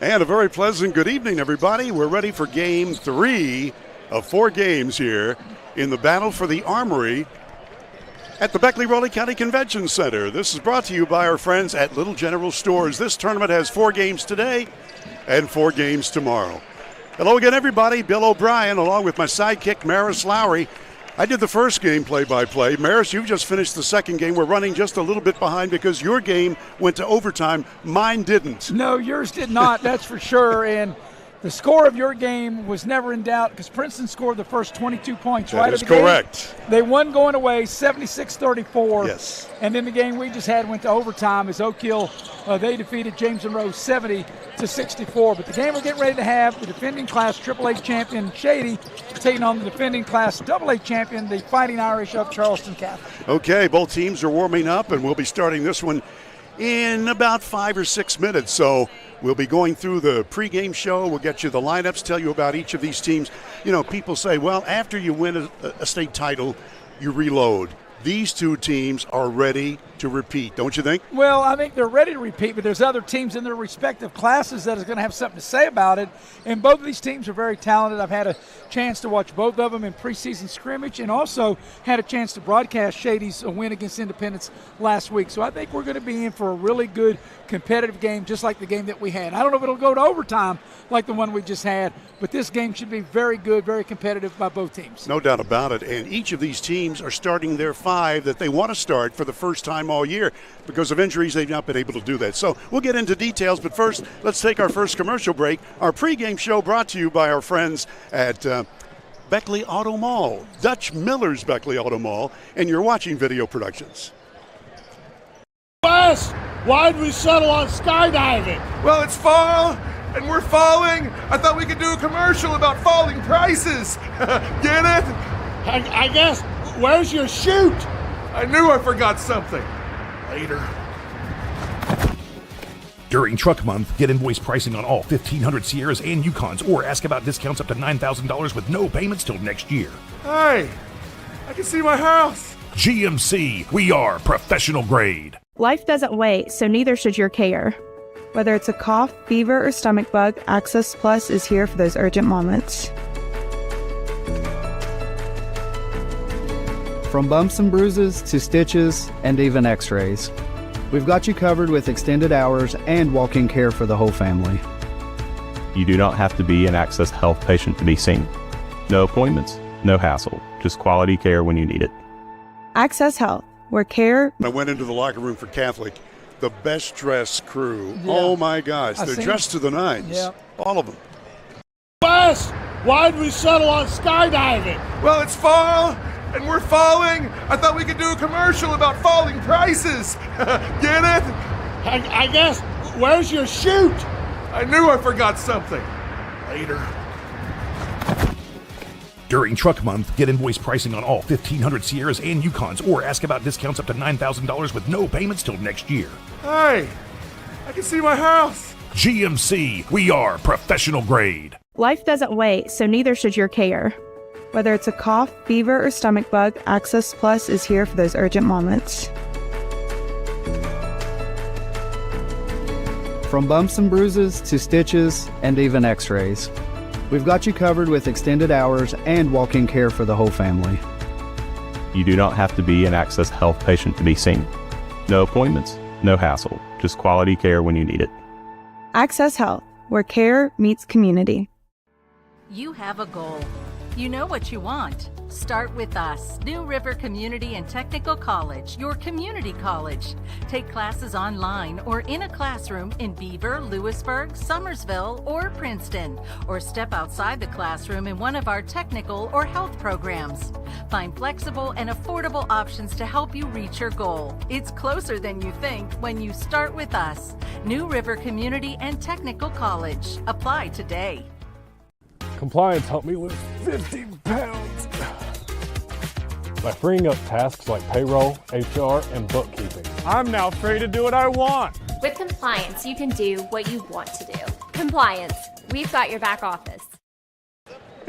And a very pleasant good evening, everybody. We're ready for Game 3 of 4 games here in the battle for the Armory at the Beckley-Raleigh County Convention Center. This is brought to you by our friends at Little General Stores. This tournament has 4 games today and 4 games tomorrow. Hello again, everybody. Bill O'Brien, along with my sidekick, Maris Lowry. I did the first game play-by-play. Maris, you've just finished the second game. We're running just a little bit behind because your game went to overtime. Mine didn't. No, yours did not, that's for sure. And the score of your game was never in doubt because Princeton scored the first 22 points right at the game. That is correct. They won going away 76-34. Yes. And then the game we just had went to overtime as Oak Hill, they defeated James Monroe 70-64. But the game we're getting ready to have, the defending class AAA champion Shady taking on the defending class AA champion, the Fighting Irish of Charleston Catholic. Okay, both teams are warming up, and we'll be starting this one in about 5 or 6 minutes. So we'll be going through the pregame show. We'll get you the lineups, tell you about each of these teams. You know, people say, well, after you win a state title, you reload. These two teams are ready to repeat, don't you think? Well, I think they're ready to repeat, but there's other teams in their respective classes that is going to have something to say about it. And both of these teams are very talented. I've had a chance to watch both of them in preseason scrimmage and also had a chance to broadcast Shady's win against Independence last week. So I think we're going to be in for a really good competitive game, just like the game that we had. I don't know if it'll go to overtime like the one we just had, but this game should be very good, very competitive by both teams. No doubt about it. And each of these teams are starting their 5 that they want to start for the first time all year. Because of injuries, they've not been able to do that. So we'll get into details, but first, let's take our first commercial break. Our pregame show brought to you by our friends at Beckley Auto Mall, Dutch Miller's Beckley Auto Mall, and you're watching Video Productions. Wes, why'd we settle on skydiving? Well, it's fall, and we're falling. I thought we could do a commercial about falling prices. Get it? I guess. Where's your chute? I knew I forgot something. Later. During Truck Month, get invoice pricing on all 1,500 Sierras and Yukons, or ask about discounts up to $9,000 with no payments till next year. Hey, I can see my house. GMC, we are professional grade. Life doesn't wait, so neither should your care. Whether it's a cough, fever, or stomach bug, Access Plus is here for those urgent moments. From bumps and bruises to stitches and even x-rays, we've got you covered with extended hours and walk-in care for the whole family. You do not have to be an Access Health patient to be seen. No appointments, no hassle, just quality care when you need it. Access Health, where care... I went into the locker room for Catholic, the best dressed crew. Yeah. Oh my gosh, they're dressed to the nines. Yeah. All of them. Wes, why'd we settle on skydiving? Well, it's fall, and we're falling. I thought we could do a commercial about falling prices. Get it? I guess. Where's your chute? I knew I forgot something. Later. During Truck Month, get invoice pricing on all 1,500 Sierras and Yukons, or ask about discounts up to $9,000 with no payments till next year. Hey, I can see my house. GMC, we are professional grade. Life doesn't wait, so neither should your care. Whether it's a cough, fever, or stomach bug, Access Plus is here for those urgent moments. From bumps and bruises to stitches and even x-rays, we've got you covered with extended hours and walk-in care for the whole family. You do not have to be an Access Health patient to be seen. No appointments, no hassle, just quality care when you need it. Access Health, where care meets community. You have a goal. You know what you want. Start with us, New River Community and Technical College, your community college. Take classes online or in a classroom in Beaver, Lewisburg, Summersville, or Princeton, or step outside the classroom in one of our technical or health programs. Find flexible and affordable options to help you reach your goal. It's closer than you think when you start with us, New River Community and Technical College. Apply today. Compliance helped me lose 50 pounds by freeing up tasks like payroll, HR, and bookkeeping. I'm now free to do what I want. With Compliance, you can do what you want to do. Compliance, we've got your back office.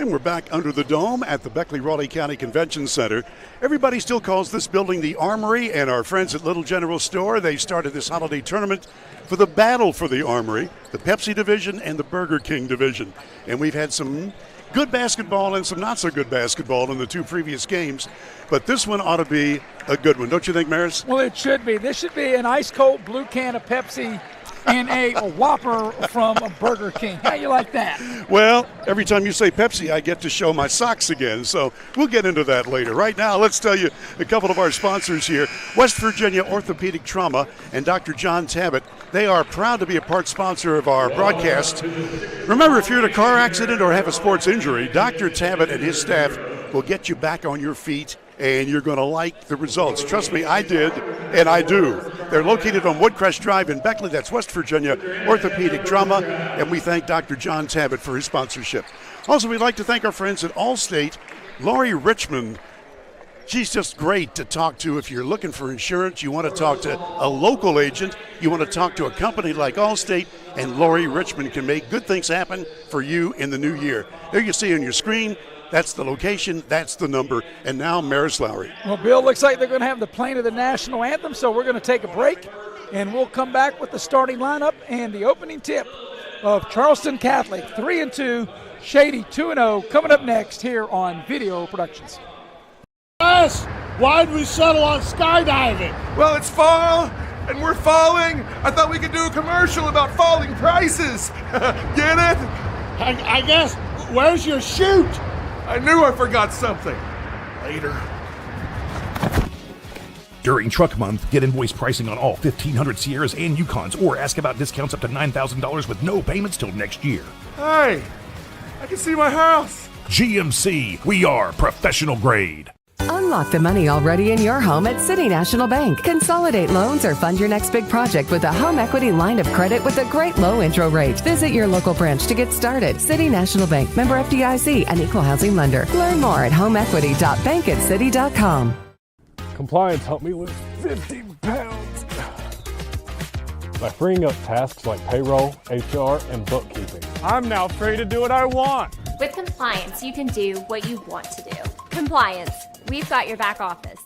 And we're back under the dome at the Beckley-Raleigh County Convention Center. Everybody still calls this building the Armory, and our friends at Little General Store, they've started this holiday tournament for the battle for the Armory, the Pepsi division and the Burger King division. And we've had some good basketball and some not so good basketball in the two previous games, but this one ought to be a good one. Don't you think, Maris? Well, it should be. This should be an ice-cold blue can of Pepsi and a Whopper from a Burger King. How you like that? Well, every time you say Pepsi, I get to show my socks again, so we'll get into that later. Right now, let's tell you a couple of our sponsors here. West Virginia Orthopedic Trauma and Dr. John Tabbitt. They are proud to be a part sponsor of our broadcast. Remember, if you're in a car accident or have a sports injury, Dr. Tabbitt and his staff will get you back on your feet, and you're going to like the results. Trust me, I did, and I do. They're located on Woodcrest Drive in Beckley. That's West Virginia Orthopedic Trauma, and we thank Dr. John Tabbitt for his sponsorship. Also, we'd like to thank our friends at Allstate. Lori Richmond, she's just great to talk to if you're looking for insurance, you want to talk to a local agent, you want to talk to a company like Allstate, and Lori Richmond can make good things happen for you in the new year. There you see on your screen, that's the location, that's the number, and now Maris Lowry. Well, Bill, looks like they're going to have the playing of the national anthem, so we're going to take a break, and we'll come back with the starting lineup and the opening tip of Charleston Catholic 3-2, Shady 2-0, coming up next here on Video Productions. Why'd we settle on skydiving? Well, it's fall, and we're falling. I thought we could do a commercial about falling prices. Get it? I guess. Where's your chute? I knew I forgot something. Later. During Truck Month, get invoice pricing on all 1,500 Sierras and Yukons, or ask about discounts up to $9,000 with no payments till next year. Hey, I can see my house. GMC, we are professional grade. Unlock the money already in your home at City National Bank. Consolidate loans or fund your next big project with a home equity line of credit with a great low intro rate. Visit your local branch to get started. City National Bank, member FDIC, and equal housing lender. Learn more at homeequity.bankatcity.com. Compliance helped me lose 50 pounds by freeing up tasks like payroll, HR, and bookkeeping. I'm now free to do what I want. With compliance, you can do what you want to do. Compliance, we've got your back office.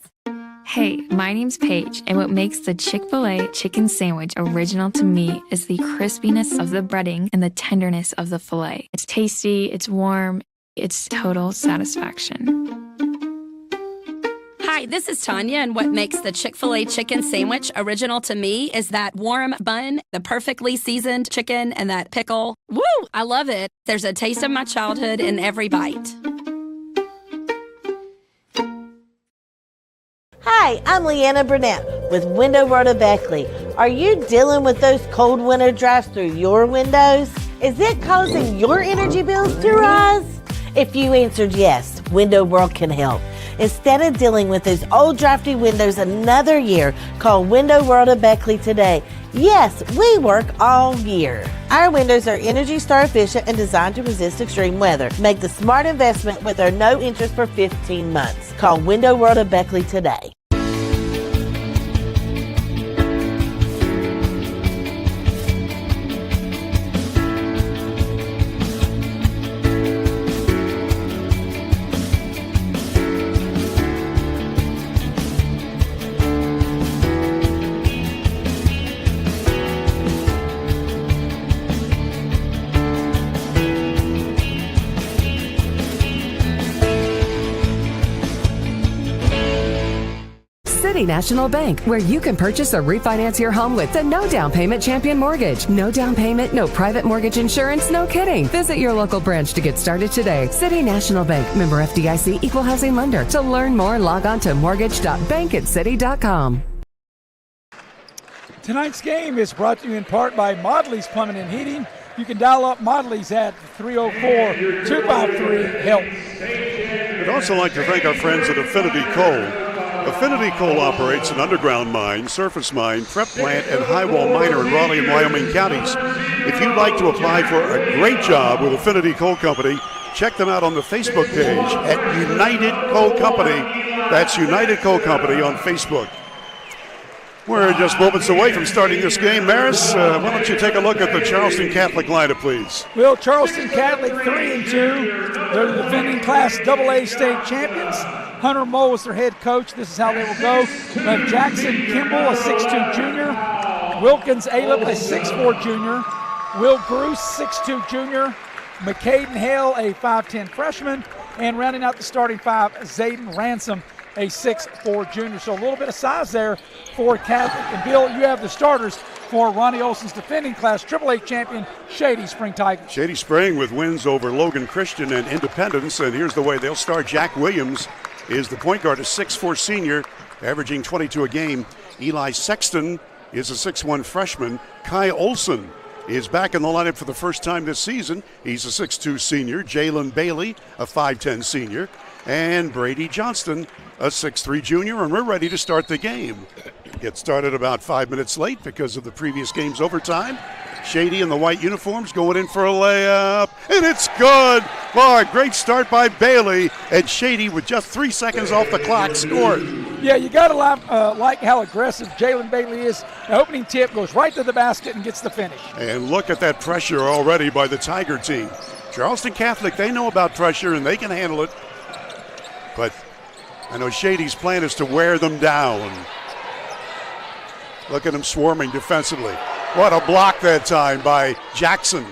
Hey, my name's Paige, and what makes the Chick-fil-A chicken sandwich original to me is the crispiness of the breading and the tenderness of the filet. It's tasty, it's warm, it's total satisfaction. Hi, this is Tanya, and what makes the Chick-fil-A chicken sandwich original to me is that warm bun, the perfectly seasoned chicken, and that pickle. Woo! I love it. There's a taste of my childhood in every bite. Hi, I'm Leanna Burnett with Window World of Beckley. Are you dealing with those cold winter drafts through your windows? Is it causing your energy bills to rise? If you answered yes, Window World can help. Instead of dealing with those old drafty windows another year, call Window World of Beckley today. Yes, we work all year. Our windows are Energy Star efficient and designed to resist extreme weather. Make the smart investment with our no interest for 15 months. Call Window World of Beckley today. City National Bank, where you can purchase or refinance your home with the no down payment Champion Mortgage. No down payment, no private mortgage insurance, no kidding. Visit your local branch to get started today. City National Bank, member FDIC, equal housing lender. To learn more, log on to mortgage.bankatcity.com. Tonight's game is brought to you in part by Modley's Plumbing and Heating. You can dial up Modley's at 304-253-HELP. We'd also like to thank our friends at Affinity Coal. Affinity Coal operates an underground mine, surface mine, prep plant, and highwall miner in Raleigh and Wyoming counties. If you'd like to apply for a great job with Affinity Coal Company, check them out on the Facebook page at United Coal Company. That's United Coal Company on Facebook. We're just moments away from starting this game. Maris, why don't you take a look at the Charleston Catholic lineup, please? Well, Charleston Catholic 3-2. They're the defending Class AA state champions. Hunter Mole is their head coach. This is how they will go. We have Jackson Kimball, a 6'2 junior. Wilkins Alep, a 6'4 junior. Will Bruce, 6'2 junior. McCaden Hale, a 5'10 freshman. And rounding out the starting five, Zayden Ransom, a 6'4 junior. So a little bit of size there for Catholic. And Bill, you have the starters for Ronnie Olson's defending Class AAA champion, Shady Spring Tigers. Shady Spring with wins over Logan Christian and Independence. And here's the way they'll start. Jack Williams is the point guard, a 6'4 senior, averaging 22 a game. Eli Sexton is a 6'1 freshman. Kai Olson is back in the lineup for the first time this season. He's a 6'2 senior. Jalen Bailey, a 5'10 senior. And Brady Johnston, a 6'3 junior. And we're ready to start the game. Get started about 5 minutes late because of the previous game's overtime. Shady in the white uniforms going in for a layup, and it's good. Oh, a great start by Bailey, and Shady with just 3 seconds off the clock scored. Yeah, you got to like how aggressive Jalen Bailey is. The opening tip goes right to the basket and gets the finish. And look at that pressure already by the Tiger team. Charleston Catholic, they know about pressure, and they can handle it. But I know Shady's plan is to wear them down. Look at them swarming defensively. What a block that time by Jackson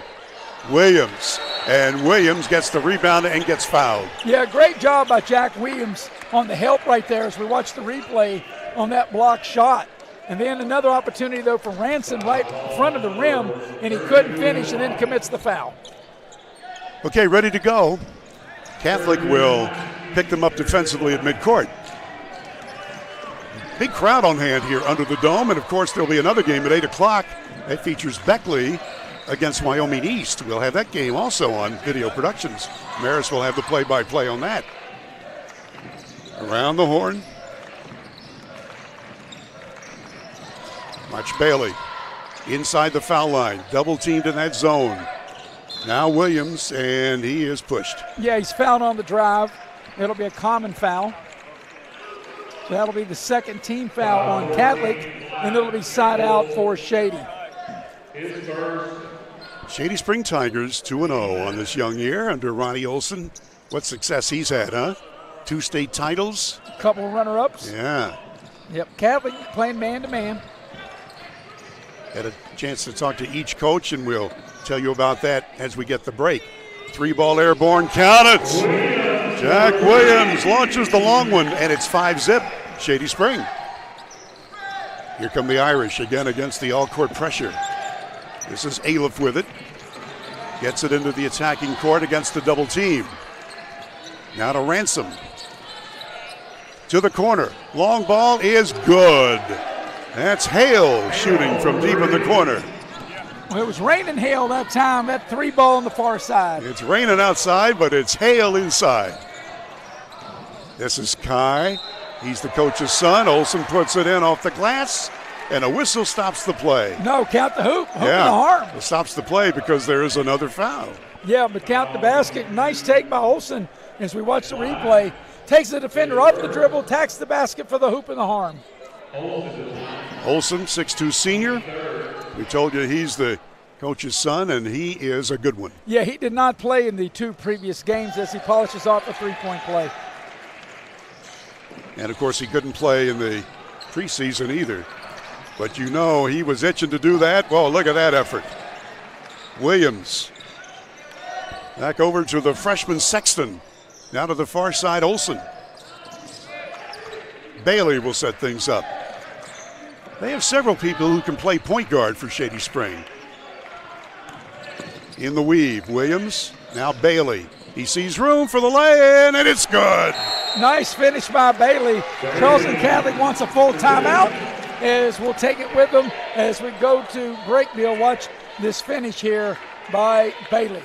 Williams. And Williams gets the rebound and gets fouled. Yeah, great job by Jack Williams on the help right there as we watch the replay on that block shot. And then another opportunity, though, for Ransom right in front of the rim, and he couldn't finish and then commits the foul. Okay, ready to go. Catholic will pick them up defensively at midcourt. Big crowd on hand here under the dome, and of course there'll be another game at 8 o'clock. That features Beckley against Wyoming East. We'll have that game also on Video Productions. Maris will have the play-by-play on that. Around the horn. Watch Bailey inside the foul line. Double teamed in that zone. Now Williams, and he is pushed. Yeah, he's fouled on the drive. It'll be a common foul. So that'll be the second team foul on Catholic, and it'll be side out for Shady. Shady Spring Tigers 2-0 on this young year under Ronnie Olson. What success he's had, huh? 2 state titles. A couple of runner-ups. Yeah. Yep, Catholic playing man-to-man. Had a chance to talk to each coach, and we'll tell you about that as we get the break. 3-ball airborne, count it! Jack Williams launches the long one, and it's 5-zip, Shady Spring. Here come the Irish again against the all-court pressure. This is Alef with it. Gets it into the attacking court against the double team. Now to Ransom. To the corner. Long ball is good. That's Hale shooting from deep in the corner. Well, it was raining Hale that time, that 3-ball on the far side. It's raining outside, but it's Hale inside. This is Kai. He's the coach's son. Olson puts it in off the glass, and a whistle stops the play. No, count the hoop. Hook in the arm. It stops the play because there is another foul. Yeah, but count the basket. Nice take by Olson as we watch the replay. Takes the defender off the dribble, tacks the basket for the hoop in the arm. Olson, 6'2 senior. We told you he's the coach's son, and he is a good one. Yeah, he did not play in the 2 previous games as he polishes off a 3-point play. And, of course, he couldn't play in the preseason either. But you know he was itching to do that. Well, look at that effort. Williams. Back over to the freshman Sexton. Now to the far side, Olson. Bailey will set things up. They have several people who can play point guard for Shady Spring. In the weave, Williams, now Bailey. He sees room for the lay-in, and it's good. Nice finish by Bailey. Charleston Catholic wants a full timeout, as we'll take it with them as we go to break. Bill, watch this finish here by Bailey.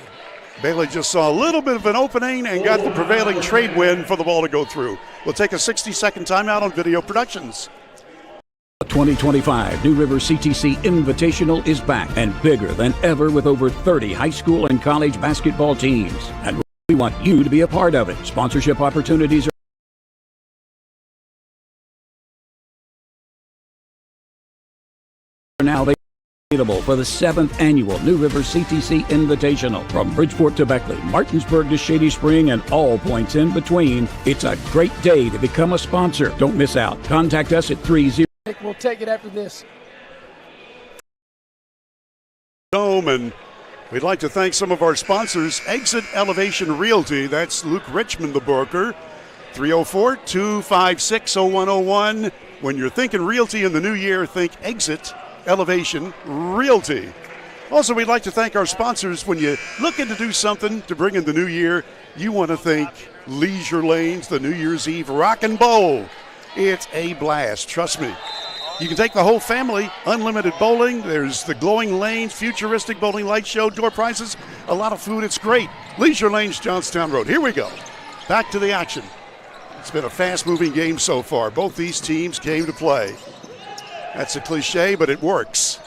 Bailey just saw a little bit of an opening and got the prevailing trade win for the ball to go through. We'll take a 60-second timeout on Video Productions. 2025 New River CTC Invitational is back and bigger than ever with over 30 high school and college basketball teams. And we want you to be a part of it. Sponsorship opportunities are now available for the 7th annual New River CTC Invitational. From Bridgeport to Beckley, Martinsburg to Shady Spring, and all points in between, it's a great day to become a sponsor. Don't miss out. Contact us at 30. We'll take it after this. And we'd like to thank some of our sponsors. Exit Elevation Realty, that's Luke Richmond, the broker. 304-256-0101. When you're thinking realty in the new year, think Exit Elevation Realty. Also, we'd like to thank our sponsors. When you're looking to do something to bring in the new year, you want to think Leisure Lanes, the New Year's Eve Rock and Bowl. It's a blast, trust me. You can take the whole family, unlimited bowling. There's the glowing lanes, futuristic bowling light show, door prizes, a lot of food. It's great. Leisure Lanes, Johnstown Road. Here we go. Back to the action. It's been a fast-moving game so far. Both these teams came to play. That's a cliche, but it works.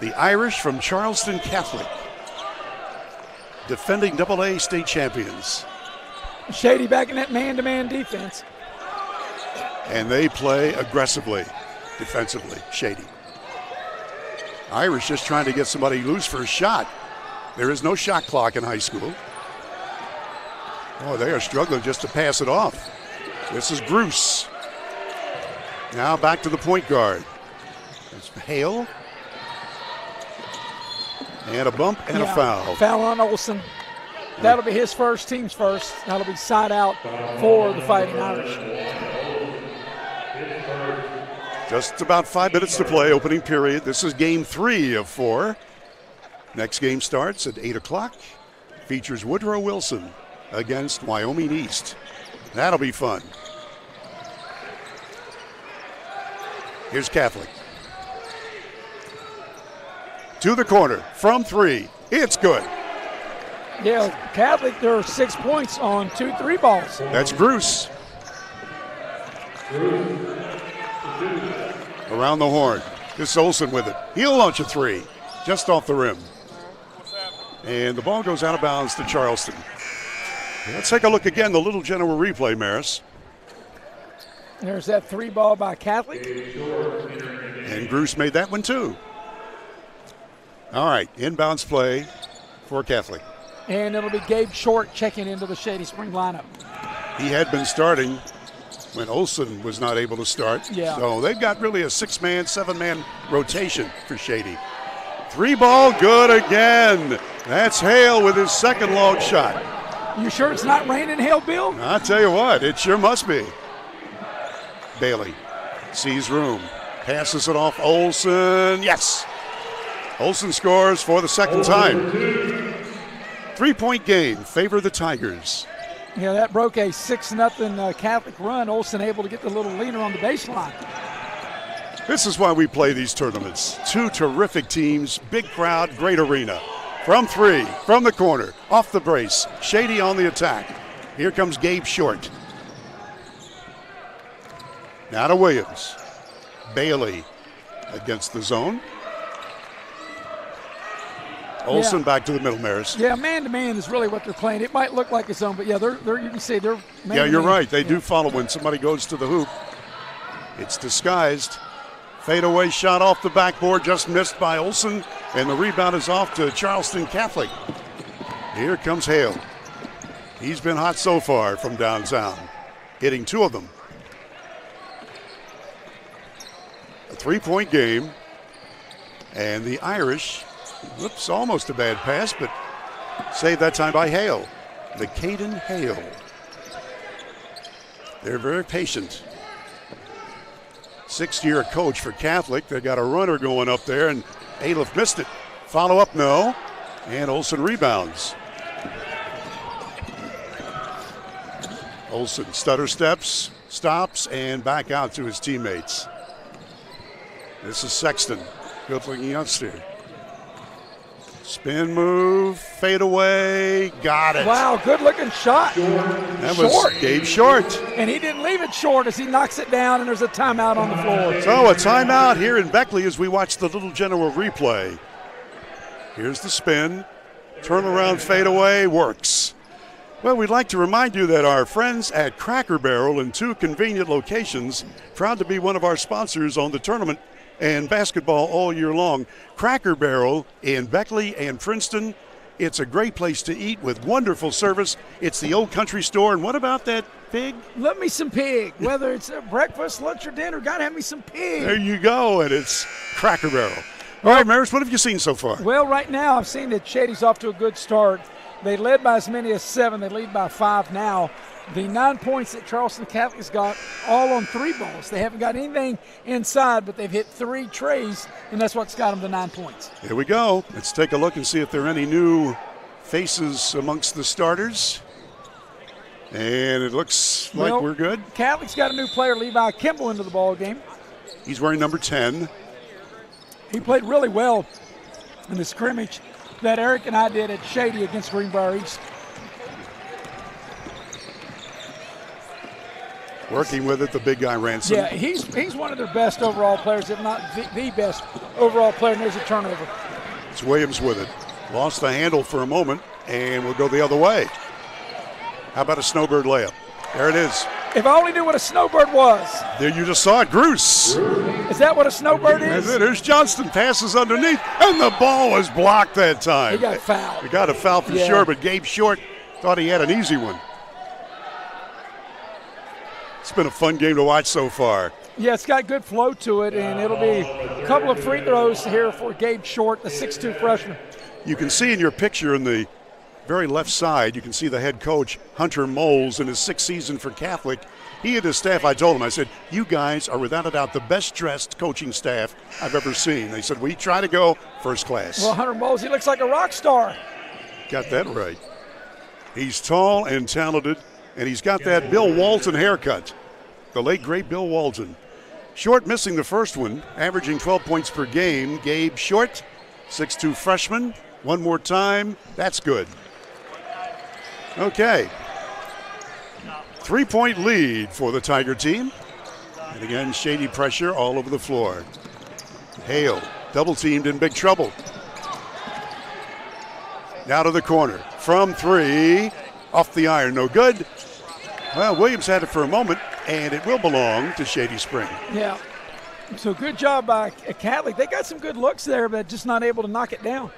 The Irish from Charleston Catholic, defending AA state champions. Shady back in that man-to-man defense. And they play aggressively, defensively. Shady. Irish just trying to get somebody loose for a shot. There is no shot clock in high school. Oh, they are struggling just to pass it off. This is Bruce. Now back to the point guard. It's Hale. And a bump and a foul. Foul on Olson. That'll be his first, team's first. That'll be side out for the Fighting Irish. Just about 5 minutes to play, opening period. This is game 3 of 4. Next game starts at 8 o'clock. Features Woodrow Wilson against Wyoming East. That'll be fun. Here's Catholic. To the corner, from 3. It's good. Yeah, Catholic, there are 6 points on 2 3 balls. That's Bruce. Around the horn. This is Olson with it. He'll launch a 3. Just off the rim. And the ball goes out of bounds to Charleston. Let's take a look again, the Little General replay, Maris. There's that 3 ball by Catholic. And Bruce made that one too. All right, inbounds play for Catholic. And it'll be Gabe Short checking into the Shady Spring lineup. He had been starting when Olson was not able to start. Yeah. So they've got really a 6-man, 7-man rotation for Shady. 3 ball, good again. That's Hale with his second long shot. You sure it's not raining, Hale, Bill? I'll tell you what, it sure must be. Bailey sees room, passes it off Olson. Yes. Olson scores for the second time. 3-point game, favor the Tigers. Yeah, that broke a 6-0 Catholic run. Olson able to get the little leaner on the baseline. This is why we play these tournaments. 2 terrific teams, big crowd, great arena. From 3, from the corner, off the brace. Shady on the attack. Here comes Gabe Short. Now to Williams. Bailey against the zone. Olson back to the middle, Maris. Yeah, man-to-man is really what they're playing. It might look like a zone, but yeah, they're you can see they're man-to-man. Yeah, you're right. They do follow when somebody goes to the hoop. It's disguised. Fadeaway shot off the backboard, just missed by Olson, and the rebound is off to Charleston Catholic. Here comes Hale. He's been hot so far from downtown, hitting 2 of them. A 3-point game, and the Irish, whoops, almost a bad pass, but saved that time by Hale. The Caden Hale. They're very patient. 6th-year coach for Catholic. They got a runner going up there, and Aliff missed it. Follow up, no. And Olson rebounds. Olson stutter steps, stops, and back out to his teammates. This is Sexton. Good-looking youngster. Spin move, fade away, got it. Wow, good-looking shot. That was Gabe Short. And he didn't leave it short as he knocks it down, and there's a timeout on the floor. So a timeout here in Beckley as we watch the Little General replay. Here's the spin. Turnaround fade away, works. Well, we'd like to remind you that our friends at Cracker Barrel in 2 convenient locations, proud to be one of our sponsors on the tournament and basketball all year long. Cracker Barrel in Beckley and Princeton. It's a great place to eat with wonderful service. It's the Old Country Store. And what about that pig? Love me some pig. Whether it's breakfast, lunch, or dinner, got to have me some pig. There you go, and it's Cracker Barrel. All right, Maris, what have you seen so far? Well, right now I've seen that Shady's off to a good start. They led by as many as 7. They lead by 5 now. The 9 points that Charleston Catholic's got all on 3 balls. They haven't got anything inside, but they've hit 3 trays, and that's what's got them the 9 points. Here we go. Let's take a look and see if there are any new faces amongst the starters. And it looks like we're good. Catholic's got a new player, Levi Kimball, into the ball game. He's wearing number 10. He played really well in the scrimmage that Eric and I did at Shady against Greenbrier East. Working with it, the big guy Ransom. Yeah, he's one of their best overall players, if not the best overall player, and there's a turnover. It's Williams with it. Lost the handle for a moment, and we'll go the other way. How about a snowbird layup? There it is. If I only knew what a snowbird was. There you just saw it, Bruce. Is that what a snowbird is? That's it. There's Johnston, passes underneath, and the ball was blocked that time. He got fouled. He got a foul for sure, but Gabe Short thought he had an easy one. It's been a fun game to watch so far. Yeah, it's got good flow to it, and it'll be a couple of free throws here for Gabe Short, the 6'2 freshman. You can see in your picture in the very left side, you can see the head coach, Hunter Moles, in his 6th season for Catholic. He and his staff, I told him, I said, you guys are without a doubt the best-dressed coaching staff I've ever seen. They said, we try to go first class. Well, Hunter Moles, he looks like a rock star. Got that right. He's tall and talented, and he's got that Bill Walton haircut, the late, great Bill Walton. Short missing the first one, averaging 12 points per game. Gabe Short, 6'2 freshman. One more time, that's good. Okay. 3-point lead for the Tiger team. And again, Shady pressure all over the floor. Hale, double teamed, in big trouble. Now to the corner. From 3, off the iron, no good. Well, Williams had it for a moment, and it will belong to Shady Spring. Yeah. So good job by Catholic. They got some good looks there, but just not able to knock it down.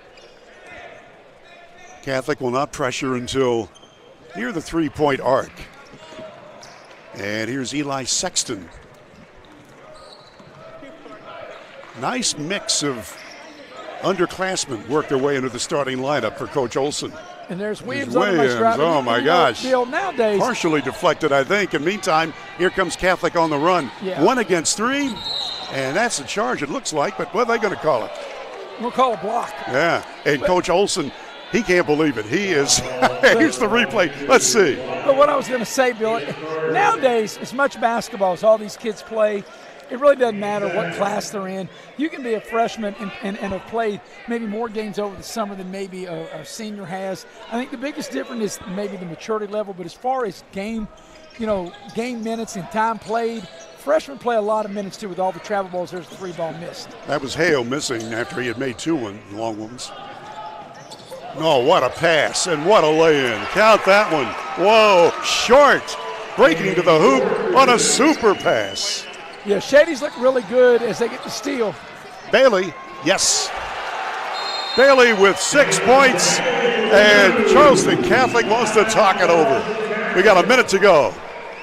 Catholic will not pressure until near the 3-point arc. And here's Eli Sexton. Nice mix of underclassmen work their way into the starting lineup for Coach Olson. And there's Williams on the drive. Oh, my gosh. Nowadays. Partially deflected, I think. In the meantime, here comes Catholic on the run. Yeah. 1 against 3, and that's a charge, it looks like, but what are they going to call it? We'll call a block. Yeah, and Coach Olson, he can't believe it. He is. Here's the replay. Let's see. But what I was going to say, Bill, nowadays, as much basketball as all these kids play, it really doesn't matter what class they're in. You can be a freshman and have played maybe more games over the summer than maybe a senior has. I think the biggest difference is maybe the maturity level, but as far as game minutes and time played, freshmen play a lot of minutes too with all the travel balls. There's the 3-ball missed. That was Hale missing after he had made 2 long ones. No, what a pass and what a lay-in. Count that one. Whoa, Short breaking to the hoop on a super pass. Yeah, Shady's look really good as they get the steal. Bailey, yes. Bailey with 6 points, and Charleston Catholic wants to talk it over. We got a minute to go,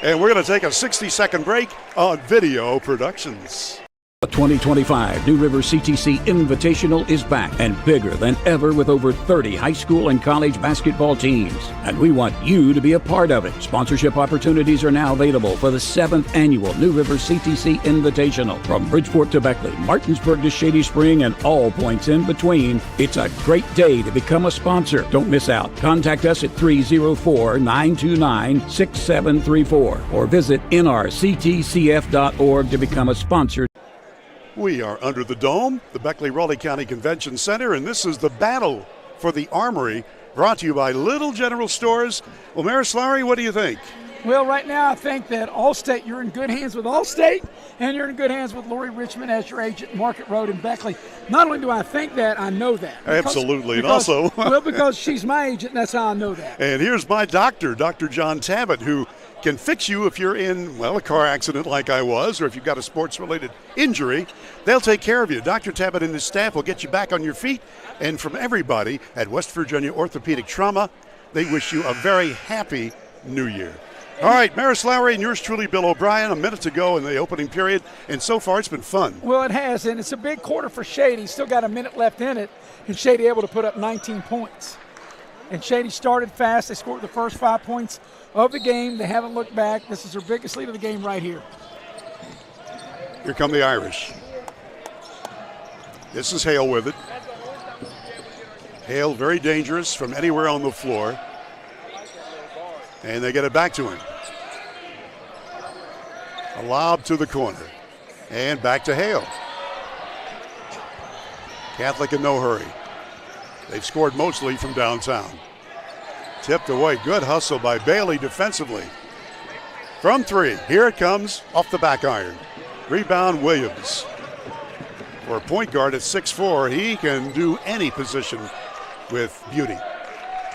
and we're going to take a 60-second break on Video Productions. The 2025 New River CTC Invitational is back and bigger than ever with over 30 high school and college basketball teams. And we want you to be a part of it. Sponsorship opportunities are now available for the 7th annual New River CTC Invitational. From Bridgeport to Beckley, Martinsburg to Shady Spring, and all points in between, it's a great day to become a sponsor. Don't miss out. Contact us at 304-929-6734 or visit nrctcf.org to become a sponsor. We are under the dome, the Beckley-Raleigh County Convention Center, and this is the battle for the Armory, brought to you by Little General Stores. Well, Maris Lowry, what do you think? Well, right now I think that Allstate, you're in good hands with Allstate, and you're in good hands with Lori Richmond as your agent, Market Road in Beckley. Not only do I think that, I know that. Absolutely, and also. Well, because she's my agent, and that's how I know that. And here's my doctor, Dr. John Tabbitt, who can fix you if you're in, well, a car accident like I was, or if you've got a sports-related injury. They'll take care of you. Dr. Tabbitt and his staff will get you back on your feet. And from everybody at West Virginia Orthopedic Trauma, they wish you a very happy New Year. All right, Maris Lowry and yours truly, Bill O'Brien, a minute to go in the opening period, and so far it's been fun. Well, it has, and it's a big quarter for Shady. Still got a minute left in it, and Shady able to put up 19 points. And Shady started fast. They scored the first 5 points of the game. They haven't looked back. This is their biggest lead of the game right here. Here come the Irish. This is Hale with it. Hale very dangerous from anywhere on the floor. And they get it back to him. A lob to the corner. And back to Hale. Catholic in no hurry. They've scored mostly from downtown. Tipped away. Good hustle by Bailey defensively. From three. Here it comes off the back iron. Rebound Williams. For a point guard at 6'4", he can do any position with beauty.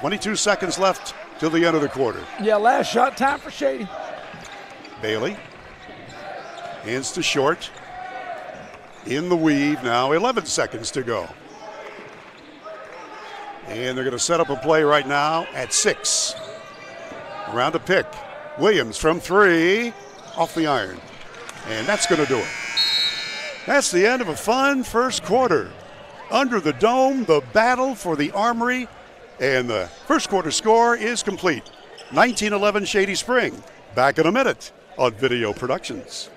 22 seconds left till the end of the quarter. Yeah, last shot time for Shady. Bailey. Hands to Short. In the weave now. 11 seconds to go. And they're going to set up a play right now at 6. Around a pick. Williams from 3. Off the iron. And that's going to do it. That's the end of a fun first quarter. Under the dome, the battle for the Armory. And the first quarter score is complete. 19-11 Shady Spring. Back in a minute on Video Productions.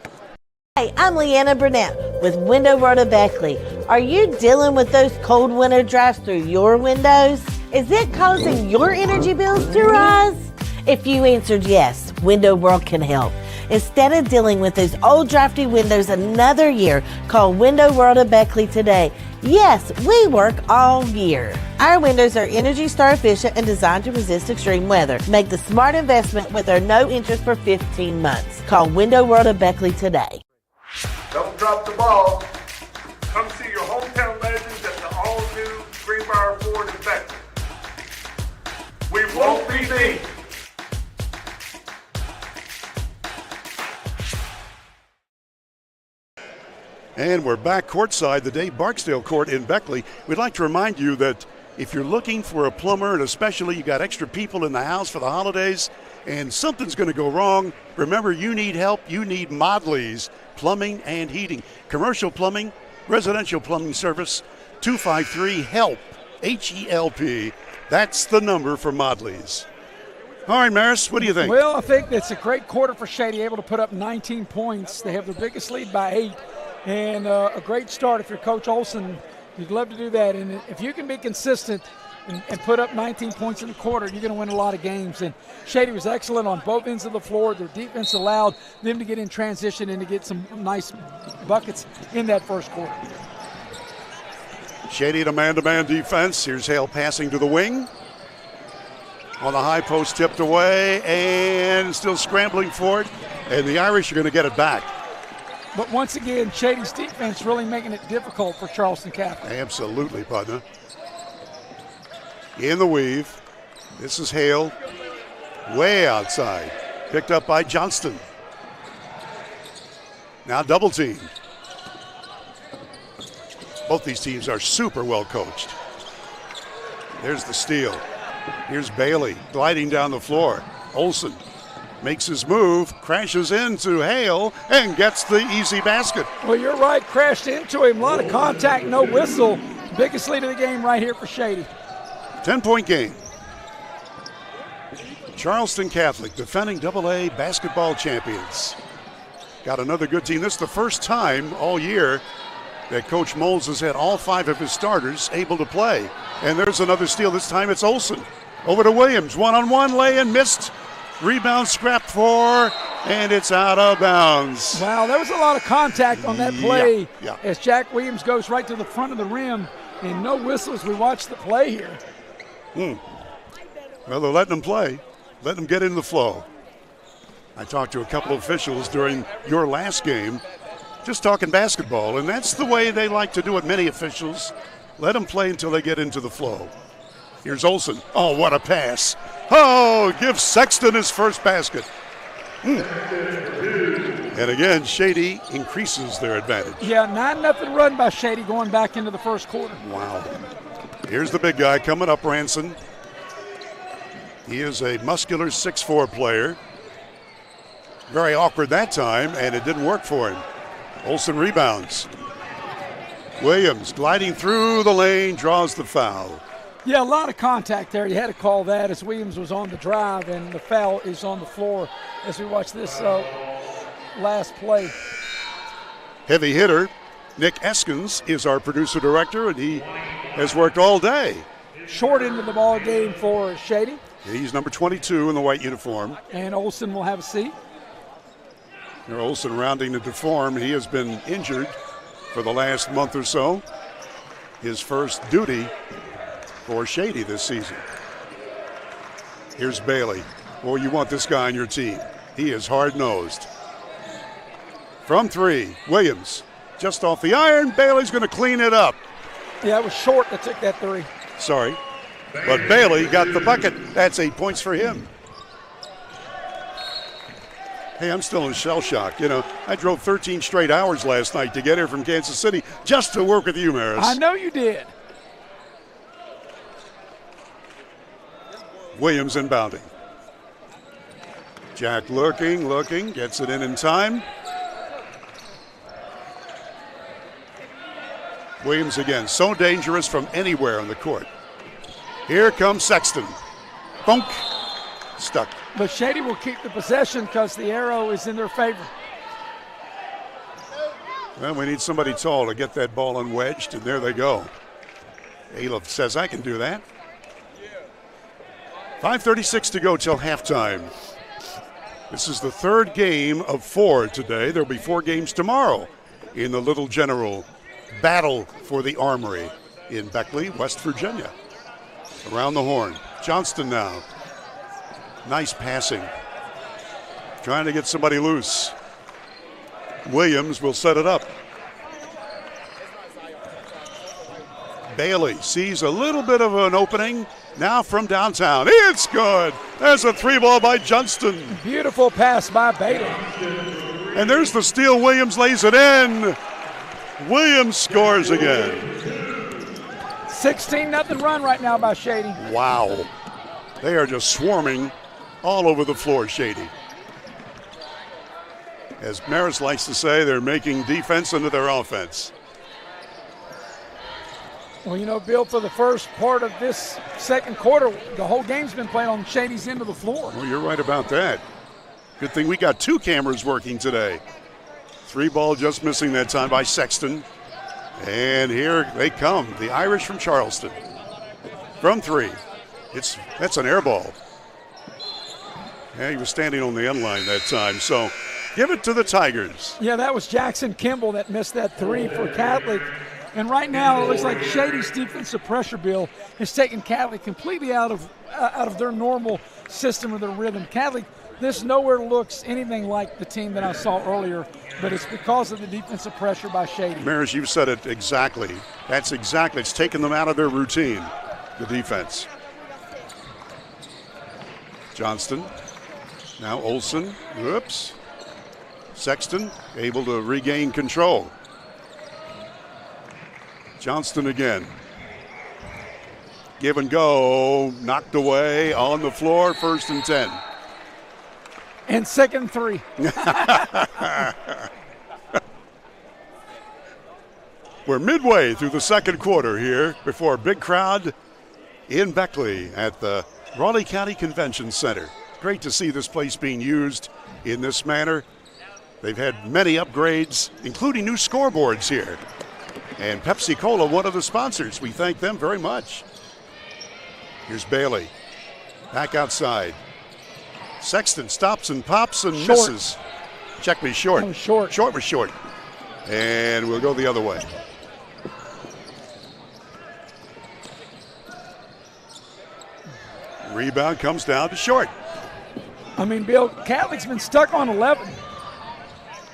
Hey, I'm Leanna Burnett with Window World of Beckley. Are you dealing with those cold winter drafts through your windows? Is it causing your energy bills to rise? If you answered yes, Window World can help. Instead of dealing with those old drafty windows another year, call Window World of Beckley today. Yes, we work all year. Our windows are Energy Star efficient and designed to resist extreme weather. Make the smart investment with our no interest for 15 months. Call Window World of Beckley today. Don't drop the ball. Come see your hometown legends at the all-new Greenbrier Ford in Beckley. We won't be beat. And we're back courtside, the Dave Barksdale Court in Beckley. We'd like to remind you that if you're looking for a plumber, and especially you got extra people in the house for the holidays, and something's going to go wrong, remember you need help. You need Modley's Plumbing and Heating. Commercial plumbing, residential plumbing service, 253-HELP, H-E-L-P. That's the number for Modley's. All right, Maris, what do you think? Well, I think it's a great quarter for Shady, able to put up 19 points. They have the biggest lead by 8. And a great start if you're Coach Olson. You'd love to do that. And if you can be consistent and put up 19 points in the quarter, you're going to win a lot of games. And Shady was excellent on both ends of the floor. Their defense allowed them to get in transition and to get some nice buckets in that first quarter. Shady in a man-to-man defense. Here's Hale passing to the wing. On the high post, tipped away, and still scrambling for it. And the Irish are going to get it back. But once again, Shady's defense really making it difficult for Charleston Catholic. Absolutely, partner. In the weave. This is Hale. Way outside. Picked up by Johnston. Now double team. Both these teams are super well coached. There's the steal. Here's Bailey gliding down the floor. Olson makes his move, crashes into Hale, and gets the easy basket. Well, you're right, crashed into him. A lot of contact, no whistle. Biggest lead of the game right here for Shady. 10-point game. Charleston Catholic, defending AA basketball champions. Got another good team. This is the first time all year that Coach Moles has had all 5 of his starters able to play. And there's another steal. This time it's Olson. Over to Williams. One-on-one lay-in, missed. Rebound scrapped for, and it's out of bounds. Wow, there was a lot of contact on that play Yeah. as Jack Williams goes right to the front of the rim, and no whistles. We watch the play here. Well, they're letting them play, letting them get into the flow. I talked to a couple of officials during your last game, just talking basketball, and that's the way they like to do it, many officials. Let them play until they get into the flow. Here's Olson. Oh, what a pass. Oh, give Sexton his first basket. And again, Shady increases their advantage. Yeah, 9-0 run by Shady going back into the first quarter. Wow. Here's the big guy coming up, Ranson. He is a muscular 6'4" player. Very awkward that time, and it didn't work for him. Olsen rebounds. Williams gliding through the lane, draws the foul. Yeah, a lot of contact there. You had to call that as Williams was on the drive, and the foul is on the floor as we watch this last play. Heavy hitter Nick Eskins is our producer director, and he has worked all day. Short into the ball game for Shady. He's number 22 in the white uniform. And Olsen will have a seat. Olsen rounding to form. He has been injured for the last month or so. His first duty for Shady this season. Here's Bailey. Well, you want this guy on your team. He is hard-nosed. From three, Williams just off the iron. Bailey's going to clean it up. Yeah, it was Short that took that three. Sorry. But Bailey got the bucket. That's 8 points for him. Hey, I'm still in shell shock. You know, I drove 13 straight hours last night to get here from Kansas City just to work with you, Maris. I know you did. Williams inbounding. Jack looking, gets it in time. Williams again, so dangerous from anywhere on the court. Here comes Sexton. Bonk. Stuck. But Shady will keep the possession because the arrow is in their favor. Well, we need somebody tall to get that ball unwedged, and there they go. Aliff says, I can do that. 5:36 to go till halftime. This is the third game of 4 today. There'll be 4 games tomorrow in the Little General Battle for the Armory in Beckley, West Virginia. Around the horn. Johnston now. Nice passing. Trying to get somebody loose. Williams will set it up. Bailey sees a little bit of an opening. Now from downtown. It's good. There's a 3-ball by Johnston. Beautiful pass by Bailey. And there's the steal. Williams lays it in. Williams scores again. 16-0 run right now by Shady. Wow. They are just swarming all over the floor, Shady. As Maris likes to say, they're making defense into their offense. Well, you know, Bill, for the first part of this second quarter, the whole game's been playing on Shady's end of the floor. Well, you're right about that. Good thing we got 2 cameras working today. 3-ball just missing that time by Sexton. And here they come, the Irish from Charleston. From 3. That's an air ball. Yeah, he was standing on the end line that time, so give it to the Tigers. Yeah, that was Jackson Kimball that missed that 3 for Catholic. And right now, it looks like Shady's defensive pressure, Bill, has taken Catholic completely out of their normal system or their rhythm. Catholic, this nowhere looks anything like the team that I saw earlier, but it's because of the defensive pressure by Shady. Maris, you've said it exactly. That's exactly. It's taken them out of their routine, the defense. Johnston. Now Olsen. Whoops. Sexton able to regain control. Johnston again. Give and go. Knocked away on the floor. 1st and 10. And 2nd 3. We're midway through the second quarter here before a big crowd in Beckley at the Raleigh County Convention Center. Great to see this place being used in this manner. They've had many upgrades, including new scoreboards here. And Pepsi-Cola, one of the sponsors. We thank them very much. Here's Bailey. Back outside. Sexton stops and pops and misses. Check me short. Oh, short. Short was short. And we'll go the other way. Rebound comes down to Short. I mean, Bill, Catholic's been stuck on 11.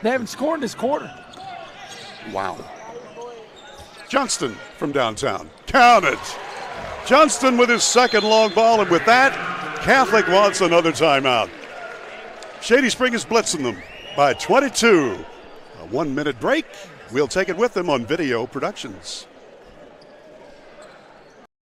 They haven't scored this quarter. Wow. Johnston from downtown. Count it. Johnston with his second long ball, and with that, Catholic wants another timeout. Shady Spring is blitzing them by 22. A 1-minute break. We'll take it with them on Video Productions.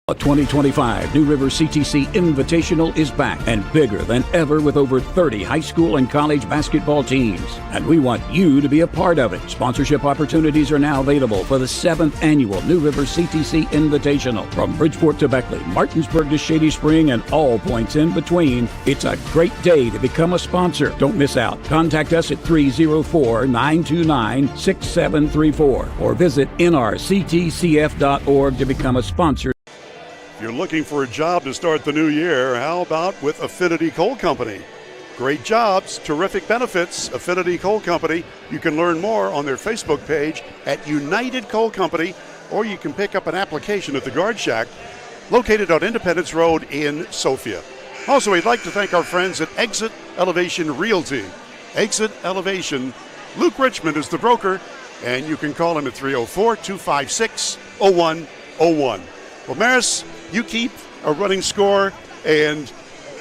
A 2025 New River CTC Invitational is back and bigger than ever with over 30 high school and college basketball teams. And we want you to be a part of it. Sponsorship opportunities are now available for the 7th annual New River CTC Invitational. From Bridgeport to Beckley, Martinsburg to Shady Spring, and all points in between, it's a great day to become a sponsor. Don't miss out. Contact us at 304-929-6734 or visit nrctcf.org to become a sponsor. If you're looking for a job to start the new year, how about with Affinity Coal Company? Great jobs, terrific benefits, Affinity Coal Company. You can learn more on their Facebook page at United Coal Company, or you can pick up an application at the Guard Shack, located on Independence Road in Sophia. Also, we'd like to thank our friends at Exit Elevation Realty. Exit Elevation. Luke Richmond is the broker, and you can call him at 304-256-0101. Well, Maris, you keep a running score, and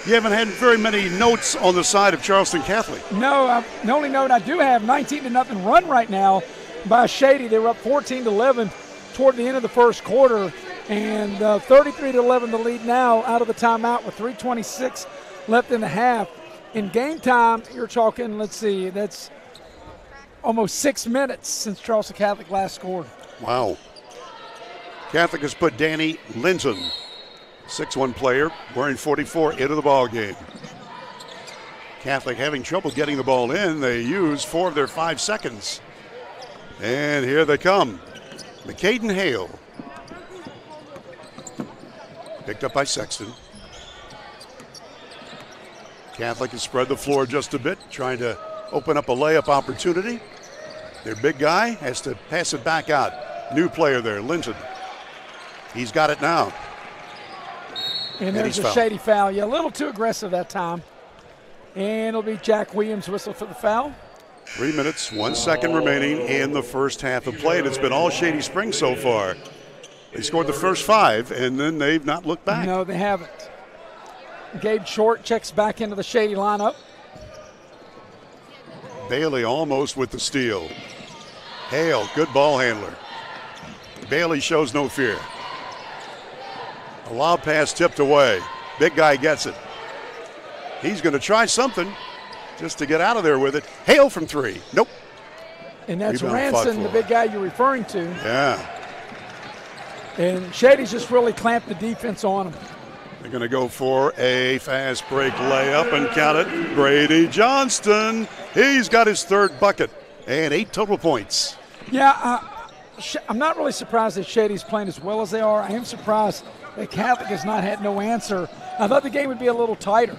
you haven't had very many notes on the side of Charleston Catholic. No, the only note I do have, 19-0 run right now by Shady. They were up 14-11 toward the end of the first quarter, and 33-11 the lead now out of the timeout with 3:26 left in the half. In game time, you're talking, let's see, that's almost 6 minutes since Charleston Catholic last scored. Wow. Catholic has put Danny Linton, 6'1" player, wearing 44, into the ball game. Catholic having trouble getting the ball in. They use 4 of their 5 seconds. And here they come. McCaden Hale. Picked up by Sexton. Catholic has spread the floor just a bit, trying to open up a layup opportunity. Their big guy has to pass it back out. New player there, Linton. He's got it now. And there's a Shady foul. Yeah, a little too aggressive that time. And it'll be Jack Williams' whistle for the foul. 3 minutes, 1 second remaining in the first half of play, and it's been all Shady Spring so far. They scored the first 5, and then they've not looked back. No, they haven't. Gabe Short checks back into the Shady lineup. Bailey almost with the steal. Hale, good ball handler. Bailey shows no fear. A lob pass tipped away. Big guy gets it. He's going to try something just to get out of there with it. Hale from 3. Nope. And that's Ranson, the big guy you're referring to. Yeah. And Shady's just really clamped the defense on him. They're going to go for a fast break layup and count it. Brady Johnston. He's got his 3rd bucket and 8 total points. Yeah, I'm not really surprised that Shady's playing as well as they are. I am surprised that Catholic has not had no answer. I thought the game would be a little tighter.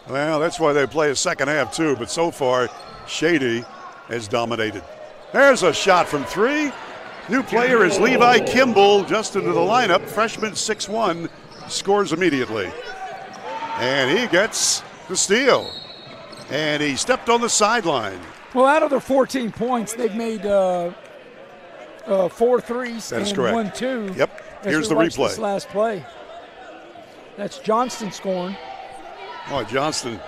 Well, that's why they play a second half too, but so far Shady has dominated. There's a shot from 3. New player is Levi Kimball, just into the lineup. Freshman 6'1", scores immediately. And he gets the steal. And he stepped on the sideline. Well, out of their 14 points, they've made 4 threes and correct. 1 2. Yep. Here's the replay. This last play. That's Johnston scoring. Oh, Johnston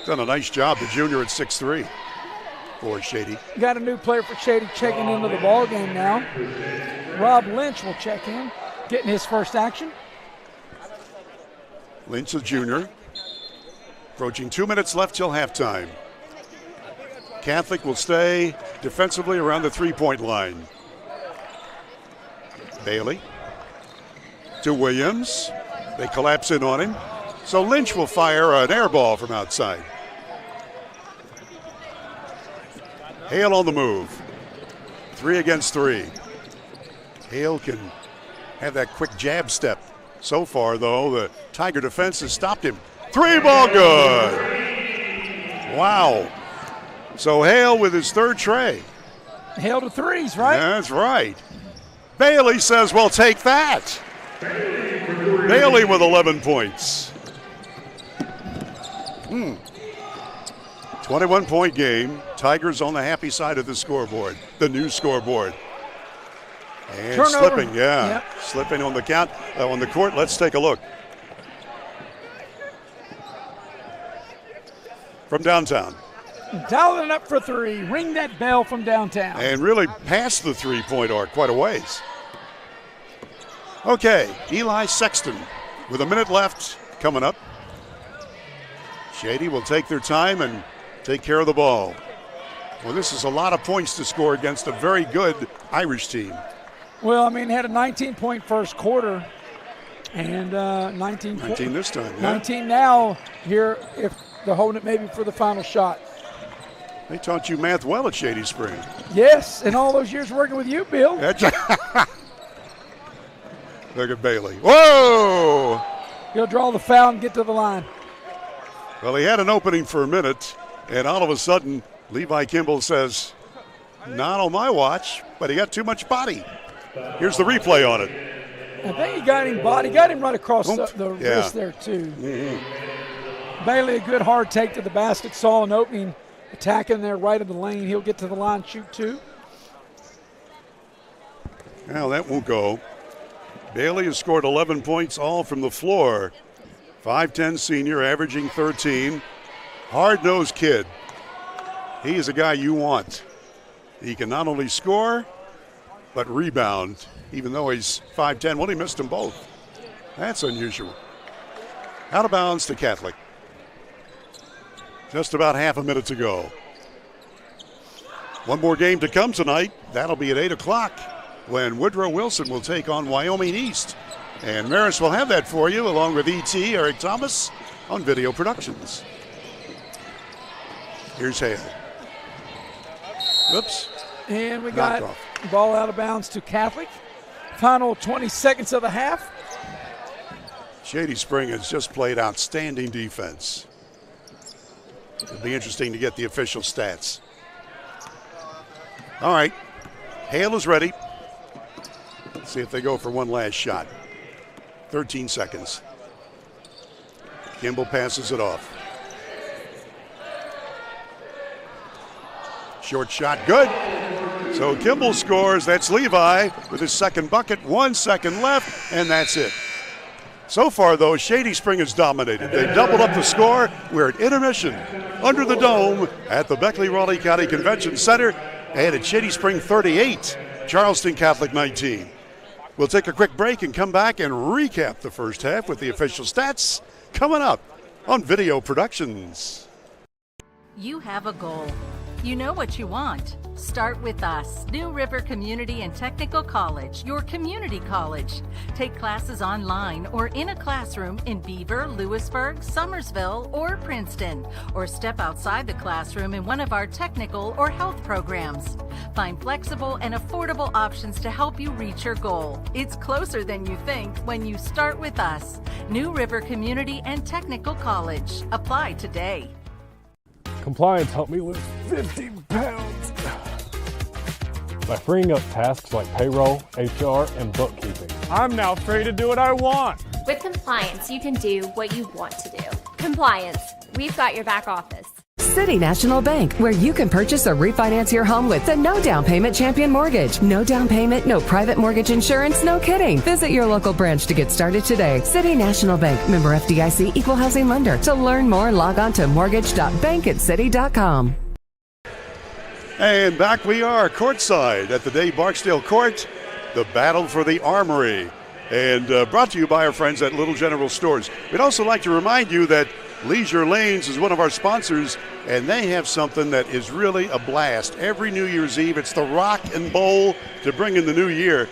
done a nice job. The junior at 6'3" for Shady. Got a new player for Shady checking into the ball game now. Rob Lynch will check in, getting his first action. Lynch, a junior. Approaching 2 minutes left till halftime. Catholic will stay defensively around the 3-point line. Bailey to Williams. They collapse in on him. So Lynch will fire an air ball from outside. Hale on the move. 3 against 3. Hale can have that quick jab step. So far, though, the Tiger defense has stopped him. 3 ball good. Wow. So Hale with his 3rd tray. Hale to 3s, right? That's right. Bailey says, well, take that. Bailey with 11 points. 21-point game. Tigers on the happy side of the scoreboard, the new scoreboard. And turnover. Slipping, yeah. Yep. Slipping on the count, on the court. Let's take a look. from downtown. Dialing it up for three. Ring that bell from downtown. And really past the three-point arc quite a ways. Okay, Eli Sexton with a minute left coming up. Shady will take their time and take care of the ball. Well, this is a lot of points to score against a very good Irish team. Well, I mean, had a 19-point first quarter and 19 this time. Yeah. 19 now here if they're holding it maybe for the final shot. They taught you math well at Shady Spring. Yes, and all those years working with you, Bill. Look at Bailey. Whoa! He'll draw the foul and get to the line. Well, he had an opening for a minute, and all of a sudden, Levi Kimball says, not on my watch, but he got too much body. Here's the replay on it. I think he got him body, got him right across the wrist there, too. Mm-hmm. Bailey, a good hard take to the basket, saw an opening, attacking there right in the lane. He'll get to the line, shoot two. Now that won't go. Bailey has scored 11 points, all from the floor. 5'10 senior, averaging 13. Hard-nosed kid. He is a guy you want. He can not only score, but rebound, even though he's 5'10. Well, he missed them both. That's unusual. Out of bounds to Catholic. Just about half a minute to go. One more game to come tonight. That'll be at 8 o'clock when Woodrow Wilson will take on Wyoming East. And Maris will have that for you, along with E.T. Eric Thomas on Video Productions. Here's Hale. Oops. And we got ball out of bounds to Catholic. Final 20 seconds of the half. Shady Spring has just played outstanding defense. It'll be interesting to get the official stats. All right. Hale is ready. Let's see if they go for one last shot. 13 seconds. Kimball passes it off. Short shot, good. So Kimball scores. That's Levi with his second bucket. 1 second left, and that's it. So far, though, Shady Spring has dominated. They've doubled up the score. We're at intermission under the dome at the Beckley-Raleigh County Convention Center. And at Shady Spring 38, Charleston Catholic 19. We'll take a quick break and come back and recap the first half with the official stats coming up on Video Productions. You have a goal. You know what you want. Start with us. New River Community and Technical College, your community college. Take classes online or in a classroom in Beaver, Lewisburg, Summersville, or Princeton. Or step outside the classroom in one of our technical or health programs. Find flexible and affordable options to help you reach your goal. It's closer than you think when you start with us. New River Community and Technical College. Apply today. Compliance helped me lose 50 pounds by freeing up tasks like payroll, HR, and bookkeeping. I'm now free to do what I want. With compliance, you can do what you want to do. Compliance, we've got your back office. City National Bank, where you can purchase or refinance your home with the no down payment champion mortgage. No down payment, no private mortgage insurance, no kidding. Visit your local branch to get started today. City National Bank, member FDIC, equal housing lender. To learn more, log on to mortgage.bankatcity.com. And back we are courtside at the Dave Barksdale Court, the battle for the Armory. And brought to you by our friends at Little General Stores. We'd also like to remind you that Leisure Lanes is one of our sponsors, and they have something that is really a blast. Every New Year's Eve, it's the Rock and Bowl to bring in the new year.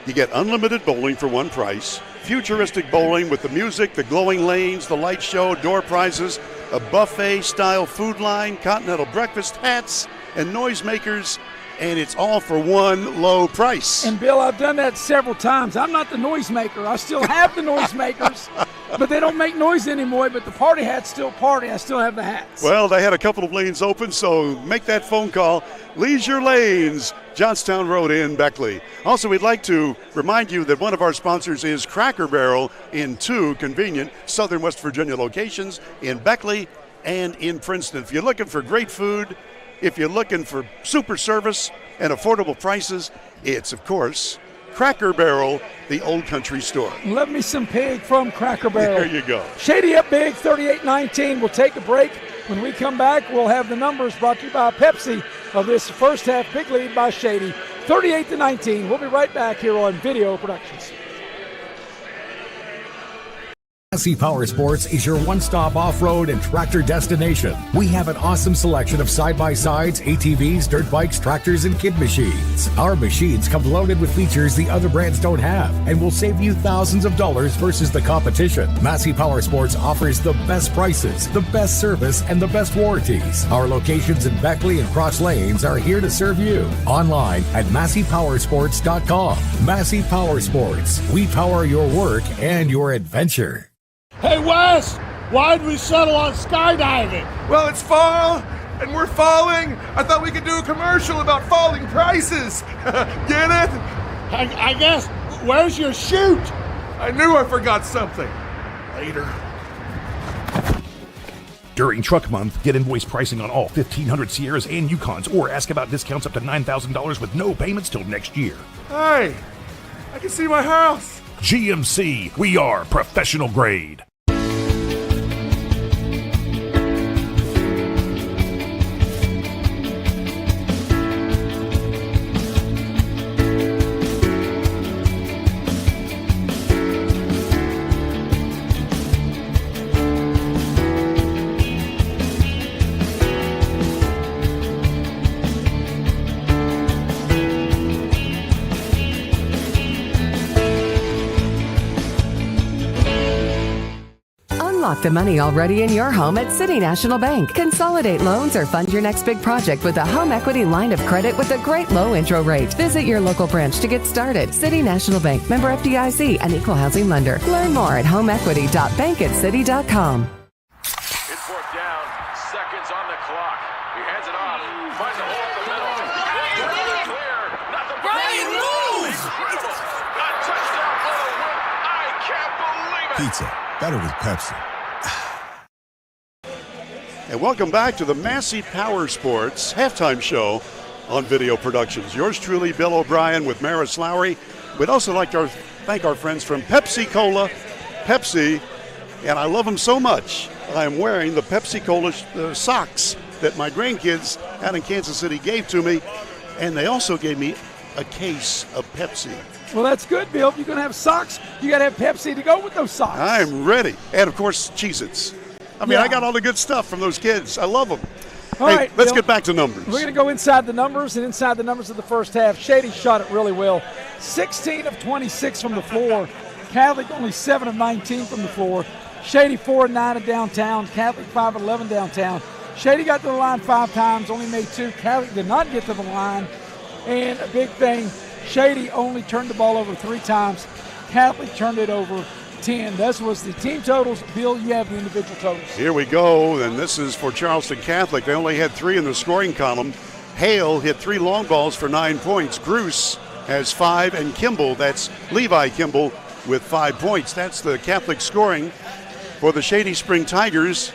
You get unlimited bowling for one price, futuristic bowling with the music, the glowing lanes, the light show, door prizes, a buffet-style food line, continental breakfast, hats, and noisemakers, and it's all for one low price. And Bill, I've done that several times. I'm not the noisemaker. I still have the noisemakers, but they don't make noise anymore. But the party hats still party. I still have the hats. Well, they had a couple of lanes open, so make that phone call. Leisure Lanes, Johnstown Road in Beckley. Also, we'd like to remind you that one of our sponsors is Cracker Barrel in two convenient Southern West Virginia locations in Beckley and in Princeton. If you're looking for great food, if you're looking for super service and affordable prices, it's, of course, Cracker Barrel, the Old Country Store. Love me some pig from Cracker Barrel. There you go. Shady up big, 38-19. We'll take a break. When we come back, we'll have the numbers brought to you by Pepsi of this first half big lead by Shady, 38-19. We'll be right back here on Video Productions. Massey Power Sports is your one-stop off-road and tractor destination. We have an awesome selection of side-by-sides, ATVs, dirt bikes, tractors, and kid machines. Our machines come loaded with features the other brands don't have and will save you thousands of dollars versus the competition. Massey Power Sports offers the best prices, the best service, and the best warranties. Our locations in Beckley and Cross Lanes are here to serve you. Online at MasseyPowersports.com. Massey Power Sports. We power your work and your adventure. Hey, Wes, why'd we settle on skydiving? Well, it's fall, and we're falling. I thought we could do a commercial about falling prices. Get it? I guess. Where's your chute? I knew I forgot something. Later. During Truck Month, get invoice pricing on all 1,500 Sierras and Yukons, or ask about discounts up to $9,000 with no payments till next year. Hey, I can see my house. GMC, we are professional grade. Unlock the money already in your home at City National Bank. Consolidate loans or fund your next big project with a home equity line of credit with a great low intro rate. Visit your local branch to get started. City National Bank, member FDIC, an equal housing lender. Learn more at homeequity.bankatcity.com. It's fourth down, seconds on the clock. He hands it off, finds a hole in the middle. Clear, nothing but moves! A touchdown for the win. I can't believe it. Pizza, better with Pepsi. And welcome back to the Massey Power Sports halftime show on Video Productions. Yours truly, Bill O'Brien with Maris Lowry. We'd also like to thank our friends from Pepsi Cola. Pepsi, and I love them so much, I am wearing the Pepsi Cola socks that my grandkids out in Kansas City gave to me, and they also gave me a case of Pepsi. Well, that's good, Bill. If you're going to have socks, you got to have Pepsi to go with those socks. I'm ready. And, of course, Cheez-Its. I mean, I got all the good stuff from those kids. I love them. All hey, right, let's Bill, get back to numbers. We're going to go inside the numbers, and inside the numbers of the first half, Shady shot it really well. 16 of 26 from the floor. Catholic only 7 of 19 from the floor. Shady 4 of 9 of downtown. Catholic 5 of 11 downtown. Shady got to the line 5 times, only made 2. Catholic did not get to the line. And a big thing, Shady only turned the ball over 3 times. Catholic turned it over 10. This was the team totals. Bill, you have the individual totals. Here we go, and this is for Charleston Catholic. They only had 3 in the scoring column. Hale hit 3 long balls for 9 points. Gruce has 5, and Kimball, that's Levi Kimball, with 5 points. That's the Catholic scoring for the Shady Spring Tigers.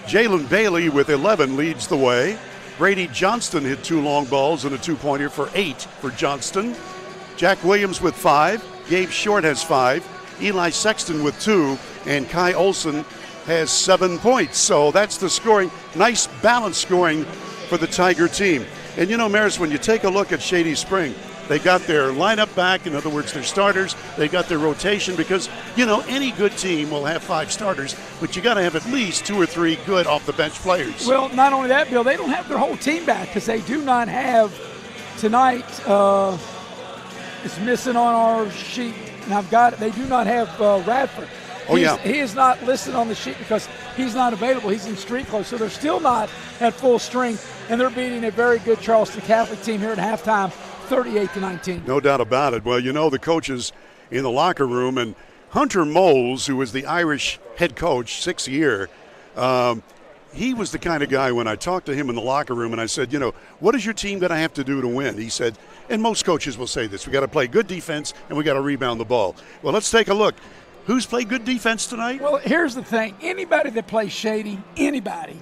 Jalen Bailey with 11 leads the way. Brady Johnston hit 2 long balls and a 2-pointer for 8 for Johnston. Jack Williams with 5. Gabe Short has 5. Eli Sexton with 2. And Kai Olson has 7 points. So that's the scoring. Nice balanced scoring for the Tiger team. And you know, Maris, when you take a look at Shady Spring, they got their lineup back. In other words, their starters. They got their rotation because, you know, any good team will have 5 starters, but you got to have at least 2 or 3 good off-the-bench players. Well, not only that, Bill, they don't have their whole team back because they do not have tonight. It's missing on our sheet, and I've got it. They do not have Radford. He is not listed on the sheet because he's not available. He's in street clothes, so they're still not at full strength, and they're beating a very good Charleston Catholic team here at halftime, 38-19. No doubt about it. Well, you know, the coaches in the locker room, and Hunter Moles, who was the Irish head coach, 6th year, he was the kind of guy when I talked to him in the locker room and I said, you know, what is your team going to have to do to win? He said, and most coaches will say this, we got to play good defense and we got to rebound the ball. Well, let's take a look. Who's played good defense tonight? Well, here's the thing. Anybody that plays Shady, anybody,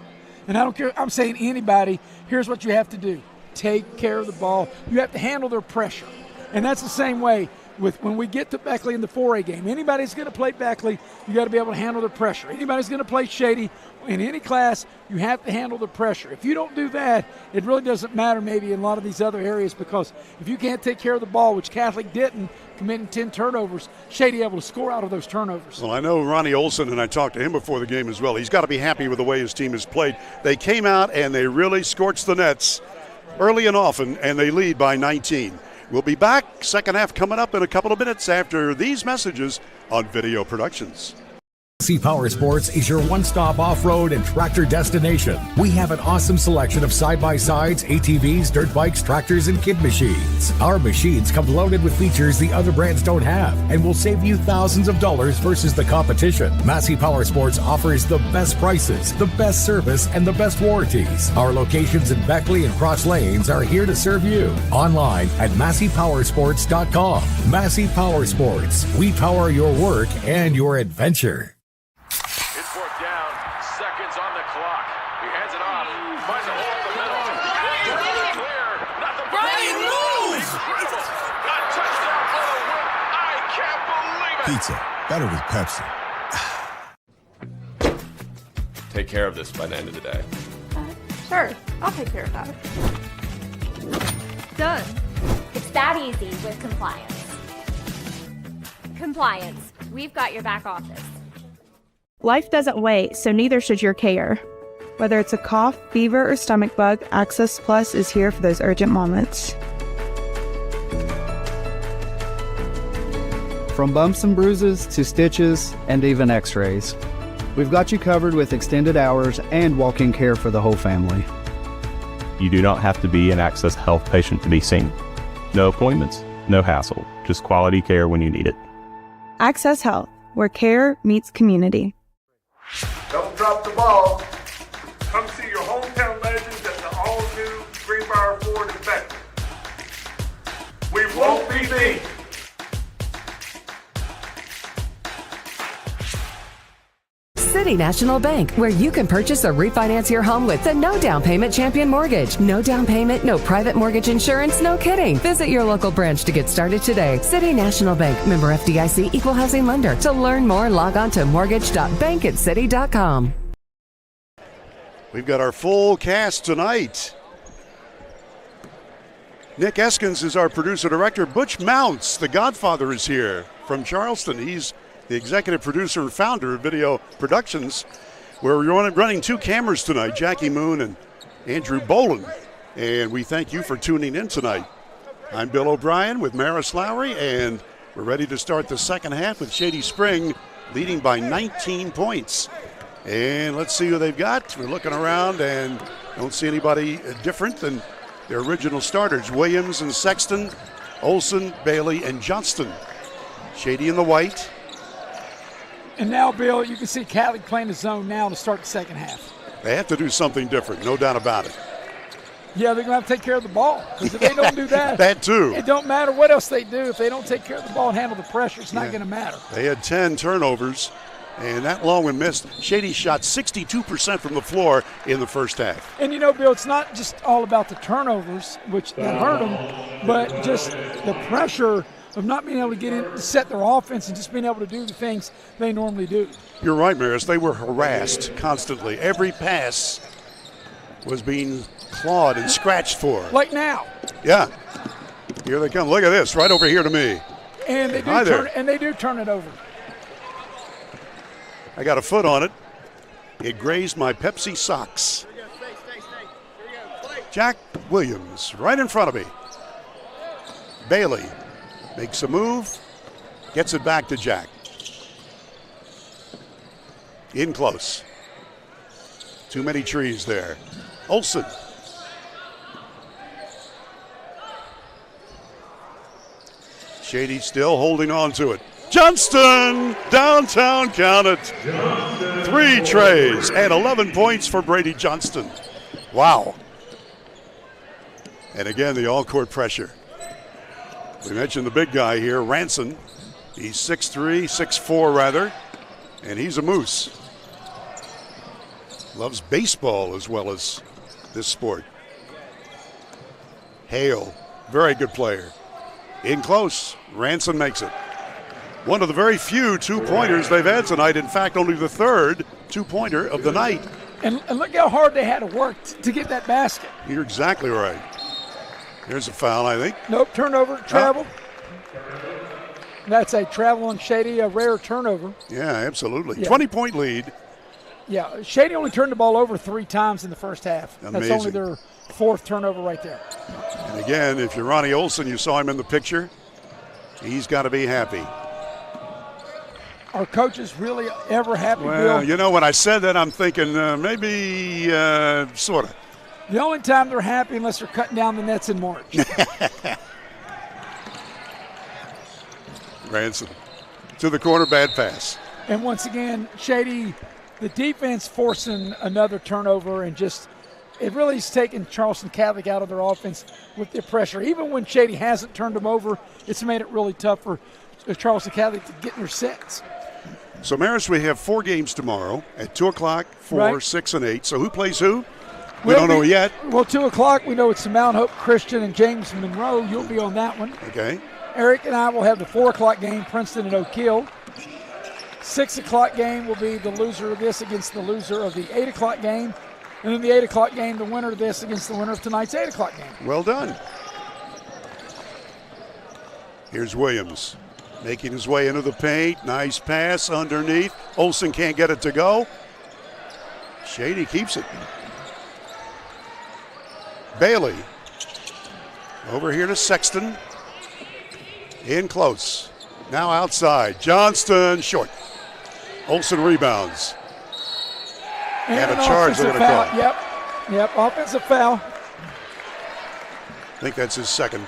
and I don't care, I'm saying anybody, here's what you have to do. Take care of the ball. You have to handle their pressure. And that's the same way when we get to Beckley in the 4A game. Anybody's going to play Beckley, you got to be able to handle the pressure. Anybody's going to play Shady in any class, you have to handle the pressure. If you don't do that, it really doesn't matter maybe in a lot of these other areas, because if you can't take care of the ball, which Catholic didn't, committing 10 turnovers, Shady able to score out of those turnovers. Well, I know Ronnie Olson, and I talked to him before the game as well. He's got to be happy with the way his team has played. They came out and they really scorched the nets early and often, and they lead by 19. We'll be back. Second half coming up in a couple of minutes after these messages on Video Productions. Massey Power Sports is your one-stop off-road and tractor destination. We have an awesome selection of side-by-sides, ATVs, dirt bikes, tractors, and kid machines. Our machines come loaded with features the other brands don't have and will save you thousands of dollars versus the competition. Massey Power Sports offers the best prices, the best service, and the best warranties. Our locations in Beckley and Cross Lanes are here to serve you. Online at MasseyPowersports.com. Massey Power Sports. We power your work and your adventure. Seconds on the clock. He hands it off. Finds a hole in the middle. Clear. Nothing but moves. Incredible. A touchdown for the win. I can't believe it. Pizza. Better with Pepsi. Take care of this by the end of the day. Sure, I'll take care of that. Done. It's that easy with compliance. Compliance. We've got your back office. Life doesn't wait, so neither should your care. Whether it's a cough, fever, or stomach bug, Access Plus is here for those urgent moments. From bumps and bruises to stitches and even x-rays, we've got you covered with extended hours and walk-in care for the whole family. You do not have to be an Access Health patient to be seen. No appointments, no hassle, just quality care when you need it. Access Health, where care meets community. Don't drop the ball. Come see your hometown legends at the all-new Greenbrier Ford in Beckley. We won't be beat. City National Bank, where you can purchase or refinance your home with the no down payment champion mortgage. No down payment, no private mortgage insurance, no kidding. Visit your local branch to get started today. City National Bank, member FDIC, equal housing lender. To learn more, log on to mortgage.bankatcity.com. We've got our full cast tonight. Nick Eskins is our producer-director. Butch Mounts, the Godfather, is here from Charleston. He's the executive producer and founder of Video Productions. We're running two cameras tonight, Jackie Moon and Andrew Boland. And we thank you for tuning in tonight. I'm Bill O'Brien with Maris Lowry, and we're ready to start the second half with Shady Spring leading by 19 points. And let's see who they've got. We're looking around and don't see anybody different than their original starters, Williams and Sexton, Olson, Bailey, and Johnston. Shady in the white. And now, Bill, you can see Catholic playing the zone now to start the second half. They have to do something different, no doubt about it. Yeah, they're going to have to take care of the ball. Because if they don't do that, that too. It don't matter what else they do. If they don't take care of the ball and handle the pressure, it's not going to matter. They had 10 turnovers, and that long one missed. Shady shot 62% from the floor in the first half. And, you know, Bill, it's not just all about the turnovers, which that hurt them, but just the pressure of not being able to get in to set their offense and just being able to do the things they normally do. You're right, Maris. They were harassed constantly. Every pass was being clawed and scratched for. Like now. Yeah. Here they come. Look at this, right over here to me. And they do turn it over. I got a foot on it. It grazed my Pepsi socks. Jack Williams right in front of me. Bailey makes a move, gets it back to Jack. In close. Too many trees there. Olson. Shady still holding on to it. Johnston! Downtown, count it. 3 trays and 11 points for Brady Johnston. Wow. And again, the all-court pressure. We mentioned the big guy here, Ranson. He's 6'3", 6'4" rather, and he's a moose. Loves baseball as well as this sport. Hale, very good player. In close. Ranson makes it. One of the very few two-pointers they've had tonight. In fact, only the third two-pointer of the night. And look how hard they had to work to get that basket. You're exactly right. There's a foul, I think. Nope, turnover, travel. That's a travel on Shady, a rare turnover. Yeah, absolutely. Yeah. 20-point lead. Yeah, Shady only turned the ball over 3 times in the first half. Amazing. That's only their 4th turnover right there. And again, if you're Ronnie Olson, you saw him in the picture, he's got to be happy. Are coaches really ever happy, Well, Bill? you know, when I said that, I'm thinking maybe sort of. The only time they're happy unless they're cutting down the nets in March. Ransom to the corner, bad pass. And once again, Shady, the defense forcing another turnover and just it really is taking Charleston Catholic out of their offense with the pressure. Even when Shady hasn't turned them over, it's made it really tough for Charleston Catholic to get in their sets. So, Maris, we have 4 games tomorrow at 2 o'clock, 4, Right. 6, and 8. So who plays who? We don't know yet. Well, 2 o'clock, we know it's the Mount Hope Christian and James Monroe. You'll be on that one. Okay. Eric and I will have the 4 o'clock game, Princeton and Oak Hill. 6 o'clock game will be the loser of this against the loser of the 8 o'clock game. And then the 8 o'clock game, the winner of this against the winner of tonight's 8 o'clock game. Well done. Here's Williams making his way into the paint. Nice pass underneath. Olsen can't get it to go. Shady keeps it. Bailey over here to Sexton. In close. Now outside. Johnston short. Olsen rebounds. And a charge they're going to call. Yep, offensive foul. I think that's his second.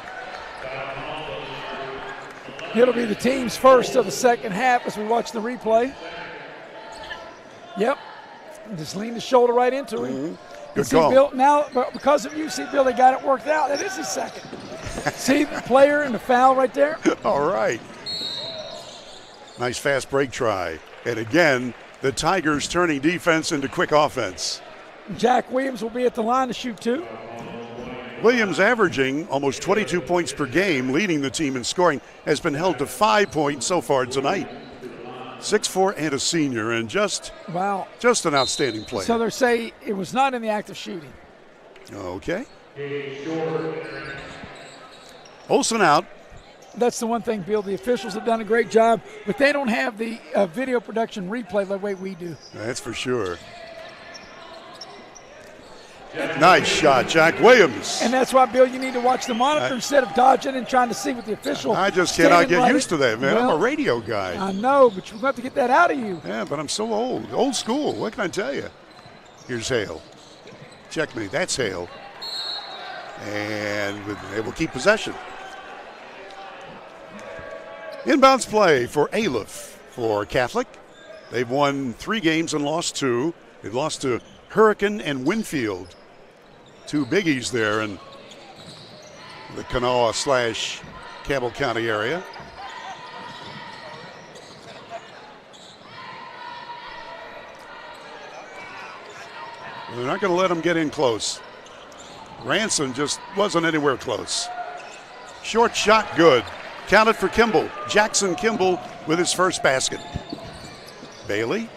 It'll be the team's first of the second half as we watch the replay. Yep. Just lean the shoulder right into him. Mm-hmm. You Good see call. Bill, now, because of you, see Bill, they got it worked out. That is his second. See the player and the foul right there? All right. Nice fast break try. And again, the Tigers turning defense into quick offense. Jack Williams will be at the line to shoot 2. Williams, averaging almost 22 points per game, leading the team in scoring, has been held to 5 points so far tonight. 6'4" and a senior, and just an outstanding player. So they say it was not in the act of shooting. Okay. Olsen out. That's the one thing, Bill. The officials have done a great job, but they don't have the video production replay the way we do. That's for sure. Nice shot, Jack Williams. And that's why, Bill, you need to watch the monitor instead of dodging and trying to see what the official. I just cannot get used to that, man. I'm a radio guy. I know, but you're going to have to get that out of you. Yeah, but I'm so old school. What can I tell you? Here's Hale. Checkmate. That's Hale. And they will keep possession. Inbounds play for Aleph for Catholic. They've won 3 games and lost 2. They've lost to Hurricane and Winfield. 2 biggies there in the Kanawha/Campbell County area. They're not going to let them get in close. Ransom just wasn't anywhere close. Short shot, good. Counted for Kimball. Jackson Kimball with his first basket. Bailey.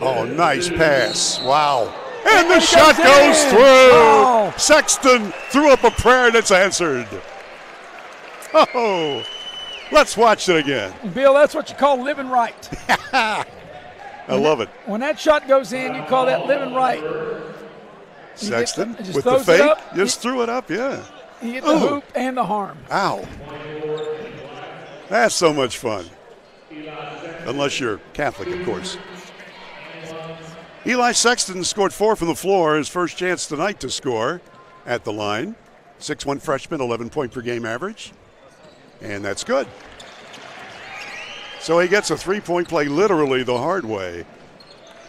Oh, nice pass. Wow. And the shot goes through. Oh. Sexton threw up a prayer and it's answered. Oh, let's watch it again. Bill, that's what you call living right. I love it. When that shot goes in, you call that living right. Sexton with the fake, just threw it up, yeah. You get the hoop and the harm. Ow. That's so much fun. Unless you're Catholic, of course. Eli Sexton scored 4 from the floor, his first chance tonight to score at the line. 6'1" freshman, 11-point per game average. And that's good. So he gets a 3-point play literally the hard way.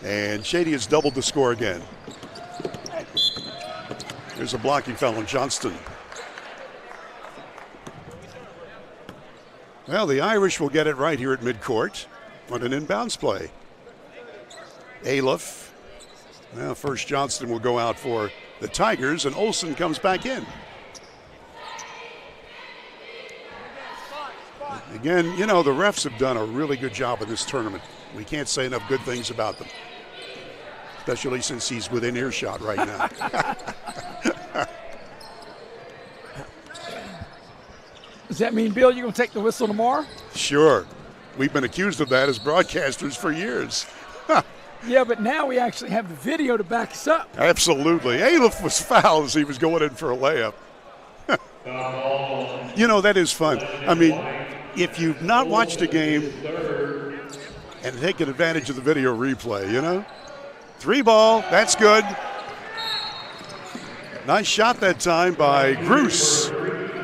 And Shady has doubled the score again. There's a blocking foul on Johnston. Well, the Irish will get it right here at midcourt on an inbounds play. Aleph. Well, first Johnston will go out for the Tigers, and Olsen comes back in. Again, you know, the refs have done a really good job in this tournament. We can't say enough good things about them, especially since he's within earshot right now. Does that mean, Bill, you're going to take the whistle tomorrow? Sure. We've been accused of that as broadcasters for years. Yeah, but now we actually have the video to back us up. Absolutely. Aleph was fouled as he was going in for a layup. You know, that is fun. I mean, if you've not watched a game and taken advantage of the video replay, you know, 3 ball, that's good. Nice shot that time by Bruce.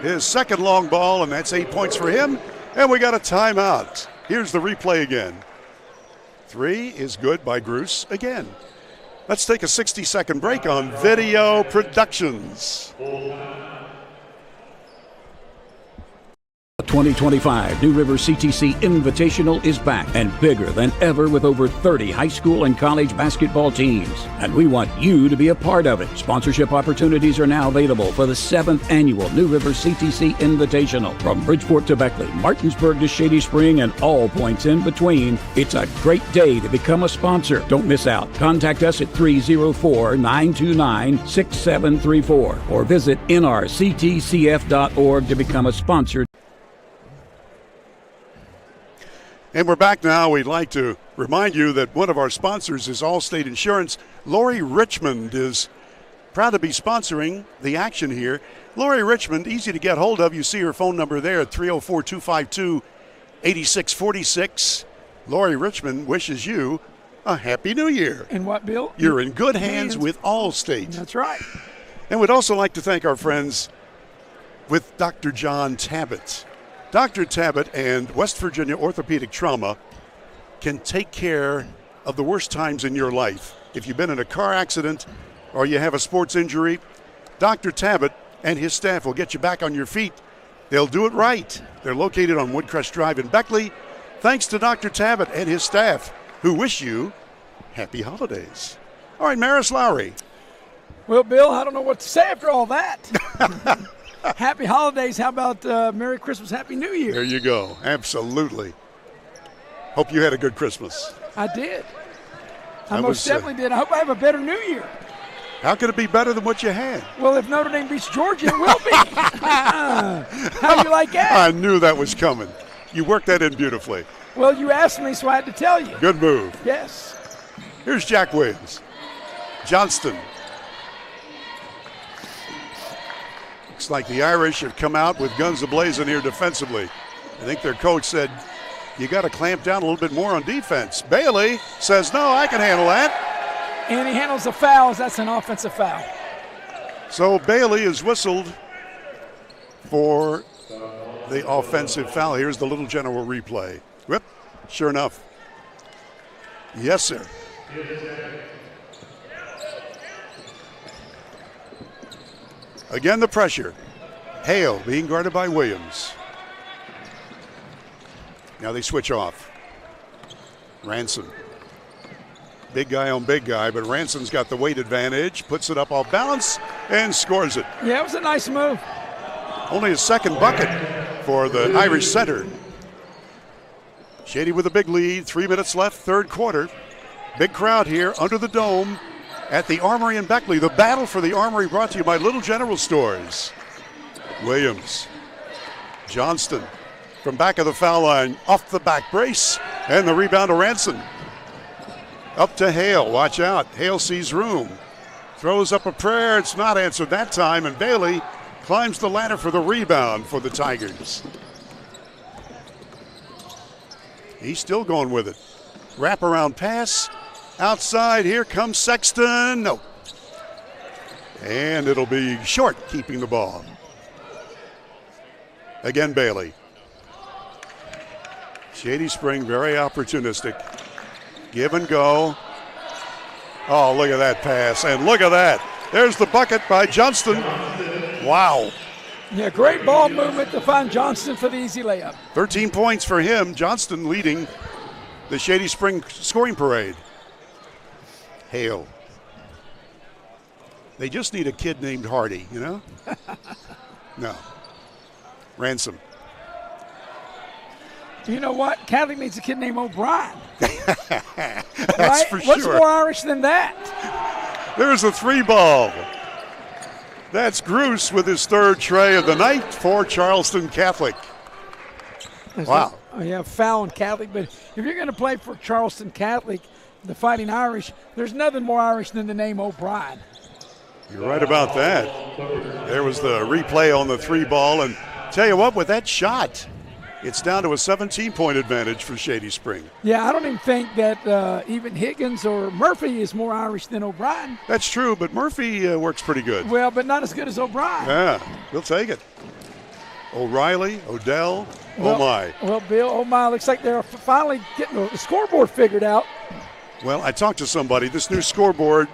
His second long ball, and that's 8 points for him. And we got a timeout. Here's the replay again. 3 is good by Bruce again. Let's take a 60-second break on Video Productions. The 2025 New River CTC Invitational is back and bigger than ever with over 30 high school and college basketball teams. And we want you to be a part of it. Sponsorship opportunities are now available for the 7th annual New River CTC Invitational. From Bridgeport to Beckley, Martinsburg to Shady Spring, and all points in between, it's a great day to become a sponsor. Don't miss out. Contact us at 304-929-6734 or visit nrctcf.org to become a sponsor. And we're back now. We'd like to remind you that one of our sponsors is Allstate Insurance. Lori Richmond is proud to be sponsoring the action here. Lori Richmond, easy to get hold of. You see her phone number there at 304-252-8646. Lori Richmond wishes you a Happy New Year. And what, Bill? You're in good hands with Allstate. That's right. And we'd also like to thank our friends with Dr. John Tabbitt. Dr. Tabbitt and West Virginia Orthopedic Trauma can take care of the worst times in your life. If you've been in a car accident or you have a sports injury, Dr. Tabbitt and his staff will get you back on your feet. They'll do it right. They're located on Woodcrest Drive in Beckley. Thanks to Dr. Tabbitt and his staff, who wish you happy holidays. All right, Maris Lowry. Well, Bill, I don't know what to say after all that. Happy holidays. How about Merry Christmas, Happy New Year? There you go. Absolutely. Hope you had a good Christmas. I did. I most definitely did. I hope I have a better New Year. How could it be better than what you had? Well, if Notre Dame beats Georgia, it will be. How do you like that? I knew that was coming. You worked that in beautifully. Well, you asked me, so I had to tell you. Good move. Yes. Here's Jack Williams. Johnston. Looks like the Irish have come out with guns a-blazing here defensively. I think their coach said, you got to clamp down a little bit more on defense. Bailey says, no, I can handle that. And he handles the fouls. That's an offensive foul. So Bailey is whistled for the offensive foul. Here's the Little General replay. Whip, sure enough. Yes, sir. Again, the pressure. Hale being guarded by Williams. Now they switch off. Ransom. Big guy on big guy, but Ransom's got the weight advantage, puts it up off balance, and scores it. Yeah, it was a nice move. Only his second bucket for the Irish center. Shady with a big lead, 3 minutes left, third quarter. Big crowd here under the dome at the Armory in Beckley. The battle for the Armory brought to you by Little General Stores. Williams. Johnston from back of the foul line, off the back brace, and the rebound to Ransom. Up to Hale, watch out. Hale sees room. Throws up a prayer, it's not answered that time, and Bailey climbs the ladder for the rebound for the Tigers. He's still going with it. Wraparound pass. Outside, here comes Sexton. No. And it'll be Short keeping the ball. Again, Bailey. Shady Spring, very opportunistic. Give and go. Oh, look at that pass. And look at that. There's the bucket by Johnston. Wow. Yeah, great ball movement to find Johnston for the easy layup. 13 points for him. Johnston leading the Shady Spring scoring parade. Hale. They just need a kid named Hardy, you know? No. Ransom. You know what? Catholic needs a kid named O'Brien. That's right? for What's sure. more Irish than that? There's a 3-ball. That's Gruce with his third tray of the night for Charleston Catholic. Wow. Foul on Catholic. But if you're going to play for Charleston Catholic, the Fighting Irish, there's nothing more Irish than the name O'Brien. You're right about that. There was the replay on the 3-ball. And tell you what, with that shot, it's down to a 17-point advantage for Shady Spring. Yeah, I don't even think that even Higgins or Murphy is more Irish than O'Brien. That's true, but Murphy works pretty good. Well, but not as good as O'Brien. Yeah, we'll take it. O'Reilly, Odell, oh my. Well, Bill, oh my, looks like they're finally getting the scoreboard figured out. Well, I talked to somebody. This new scoreboard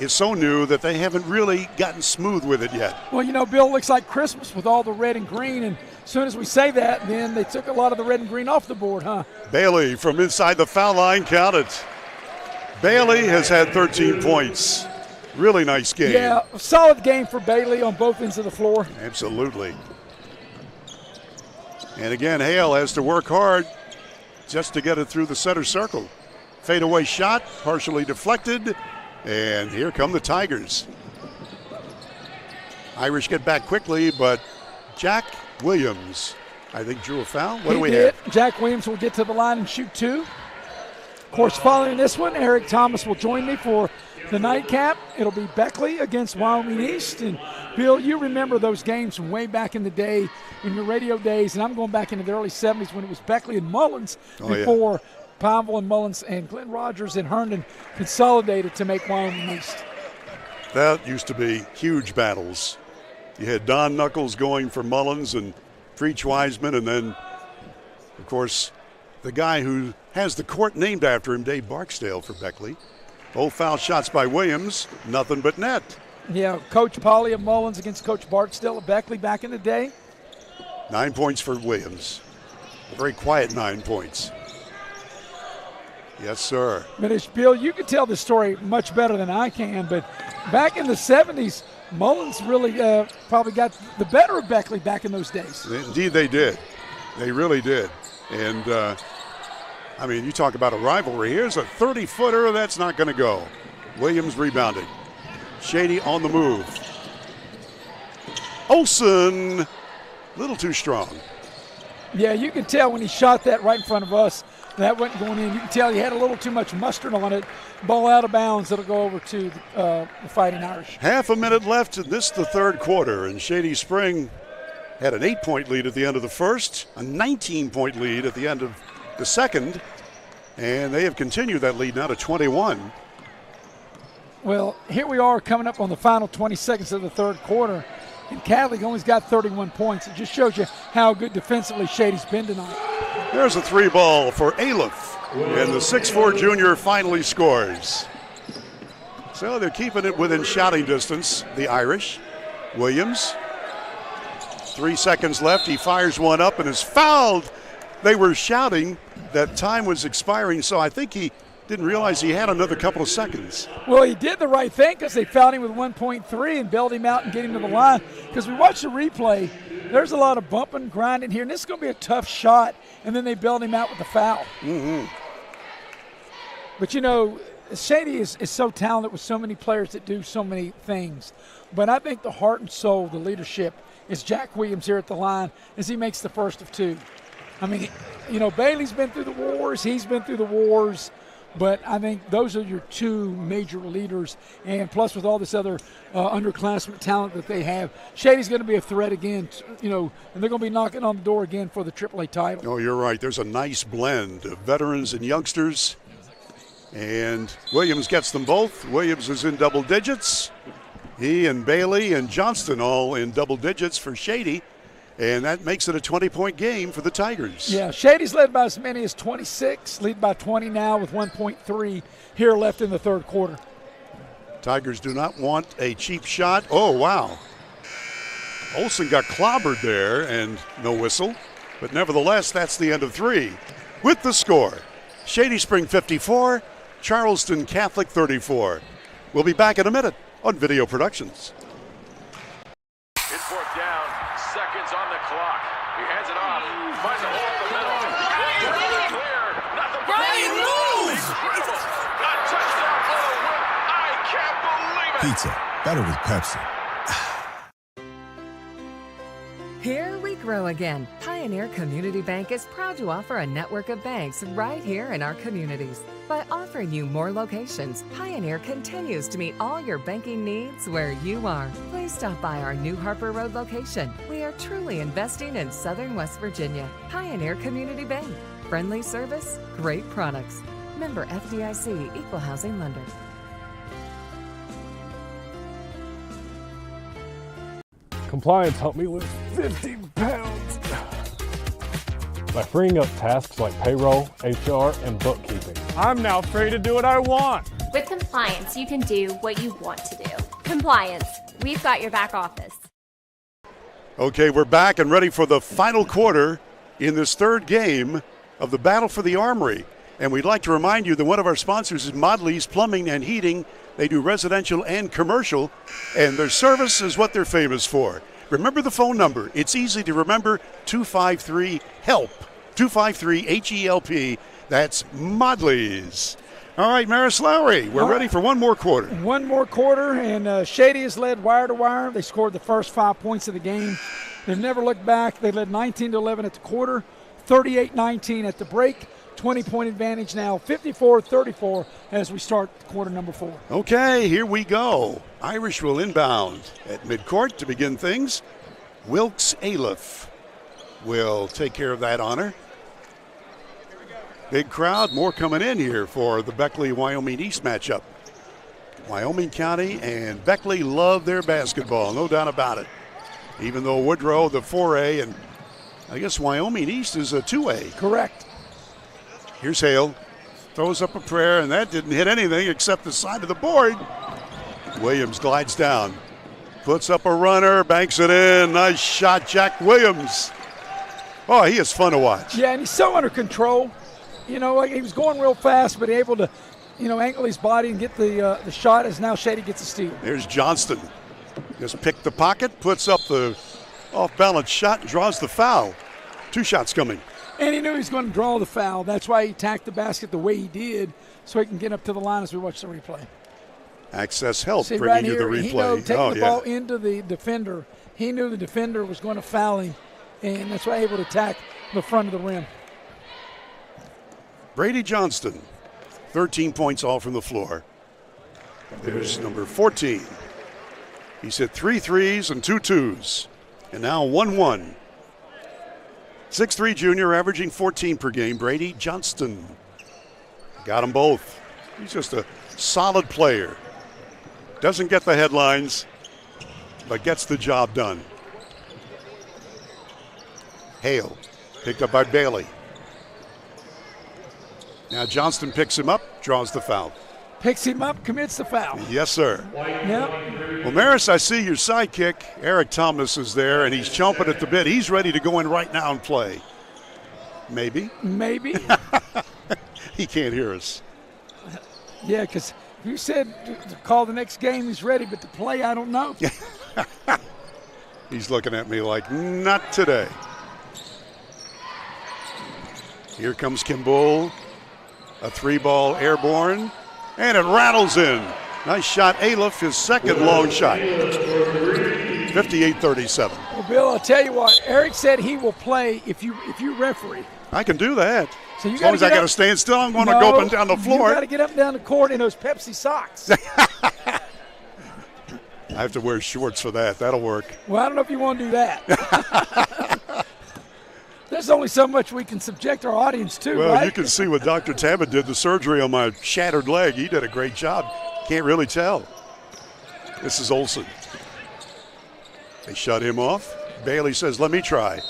is so new that they haven't really gotten smooth with it yet. Well, you know, Bill, looks like Christmas with all the red and green, and as soon as we say that, then they took a lot of the red and green off the board, huh? Bailey from inside the foul line, count it. Bailey has had 13 points. Really nice game. Yeah, a solid game for Bailey on both ends of the floor. Absolutely. And again, Hale has to work hard just to get it through the center circle. Fadeaway shot, partially deflected, and here come the Tigers. Irish get back quickly, but Jack Williams, I think, drew a foul. What do we have? Jack Williams will get to the line and shoot 2. Of course, following this one, Eric Thomas will join me for the nightcap. It'll be Beckley against Wyoming East. And, Bill, you remember those games from way back in the day, in your radio days, and I'm going back into the early 70s when it was Beckley and Mullins before Pineville and Mullins and Glenn Rogers and Herndon consolidated to make Wyoming East. That used to be huge battles. You had Don Knuckles going for Mullins and Preach Wiseman, and then, of course, the guy who has the court named after him, Dave Barksdale, for Beckley. Both foul shots by Williams, nothing but net. Yeah, Coach Pauly of Mullins against Coach Barksdale of Beckley back in the day. 9 points for Williams. A very quiet 9 points. Yes, sir. But Bill, you can tell this story much better than I can, but back in the 70s, Mullins really probably got the better of Beckley back in those days. Indeed they did. They really did. And, I mean, you talk about a rivalry. Here's a 30-footer. That's not going to go. Williams rebounding. Shady on the move. Olsen, a little too strong. Yeah, you can tell when he shot that right in front of us, that wasn't going in. You can tell he had a little too much mustard on it. Ball out of bounds. It'll go over to the Fighting Irish. Half a minute left in this, the third quarter, and Shady Spring had an 8-point lead at the end of the first, a 19-point lead at the end of the second, and they have continued that lead now to 21. Well, here we are coming up on the final 20 seconds of the third quarter, and Catholic only's got 31 points. It just shows you how good defensively Shady's been tonight. There's a 3-ball for Aleph, and the 6'4 junior finally scores. So they're keeping it within shouting distance, the Irish. Williams, 3 seconds left. He fires one up and is fouled. They were shouting that time was expiring, so I think he didn't realize he had another couple of seconds. Well, he did the right thing because they fouled him with 1.3 and bailed him out and get him to the line. Because we watched the replay, there's a lot of bumping, grinding here, and this is going to be a tough shot, and then they bailed him out with the foul. Mm-hmm. But, you know, Shady is so talented with so many players that do so many things. But I think the heart and soul, the leadership, is Jack Williams here at the line as he makes the first of 2. I mean, you know, Bailey's been through the wars, he's been through the wars, but I think those are your 2 major leaders. And plus with all this other underclassmen talent that they have, Shady's going to be a threat again, you know, and they're going to be knocking on the door again for the AAA title. Oh, you're right. There's a nice blend of veterans and youngsters. And Williams gets them both. Williams is in double digits. He and Bailey and Johnston all in double digits for Shady. And that makes it a 20-point game for the Tigers. Yeah, Shady's led by as many as 26, lead by 20 now with 1.3 here left in the third quarter. Tigers do not want a cheap shot. Oh, wow. Olsen got clobbered there and no whistle. But nevertheless, that's the end of 3. With the score, Shady Spring 54, Charleston Catholic 34. We'll be back in a minute on Video Productions. It's fourth down, seconds on the clock. He hands it off. Finds a hole in the middle. Clear. Nothing but Brian moves! incredible. A touchdown for the win. I can't believe it. Pizza, better with Pepsi. Here we grow again. Pioneer Community Bank is proud to offer a network of banks right here in our communities. By offering you more locations, Pioneer continues to meet all your banking needs where you are. Please stop by our new Harper Road location. We are truly investing in Southern West Virginia. Pioneer Community Bank. Friendly service, great products. Member FDIC, Equal Housing Lender. Compliance helped me lose 50 pounds by freeing up tasks like payroll, HR, and bookkeeping. I'm now free to do what I want. With compliance, you can do what you want to do. Compliance, we've got your back office. Okay, we're back and ready for the final quarter in this third game of the Battle for the Armory. And we'd like to remind you that one of our sponsors is Modley's Plumbing and Heating. They do residential and commercial, and their service is what they're famous for. Remember the phone number. It's easy to remember, 253-HELP, 253-HELP. That's Modley's. All right, Maris Lowry, we're ready for one more quarter. One more quarter, and Shady has led wire to wire. They scored the first 5 points of the game. They've never looked back. They led 19-11 at the quarter, 38-19 at the break. 20-point advantage now, 54-34 as we start quarter number 4. Okay, here we go. Irish will inbound at midcourt to begin things. Wilkes Aliff will take care of that honor. Big crowd, more coming in here for the Beckley-Wyoming East matchup. Wyoming County and Beckley love their basketball, no doubt about it. Even though Woodrow, the 4A, and I guess Wyoming East is a 2A. Correct. Here's Hale, throws up a prayer, and that didn't hit anything except the side of the board. Williams glides down, puts up a runner, banks it in. Nice shot, Jack Williams. Oh, he is fun to watch. Yeah, and he's so under control. You know, like he was going real fast, but able to, angle his body and get the shot as now Shady gets a steal. There's Johnston. Just picked the pocket, puts up the off-balance shot, and draws the foul. 2 shots coming. And he knew he was going to draw the foul. That's why he attacked the basket the way he did, so he can get up to the line as we watch the replay. Access help See, bringing right you here, the replay. He knew taking the ball into the defender. He knew the defender was going to foul him, and that's why he was able to attack the front of the rim. Brady Johnston, 13 points all from the floor. There's number 14. He's hit 3 threes and 2 twos, and now 1-1. 6'3" junior, averaging 14 per game. Brady Johnston. Got them both. He's just a solid player. Doesn't get the headlines, but gets the job done. Hale, picked up by Bailey. Now Johnston picks him up, draws the foul. Picks him up, commits the foul. Yes, sir. Yep. Well, Maris, I see your sidekick, Eric Thomas, is there, and he's chomping at the bit. He's ready to go in right now and play. Maybe. Maybe. He can't hear us. Yeah, because you said to call the next game, he's ready, but to play, I don't know. He's looking at me like, not today. Here comes Kimball. A 3-ball airborne. And it rattles in. Nice shot, Aliff, his second long shot. 58-37. Well, Bill, I'll tell you what. Eric said he will play if you referee. I can do that. So as long as I got to stand still, I'm going to go up and down the floor. You got to get up and down the court in those Pepsi socks. I have to wear shorts for that. That'll work. Well, I don't know if you want to do that. There's only so much we can subject our audience to, well, right? You can see what Dr. Tabbitt did, the surgery on my shattered leg. He did a great job. Can't really tell. This is Olsen. They shut him off. Bailey says, let me try.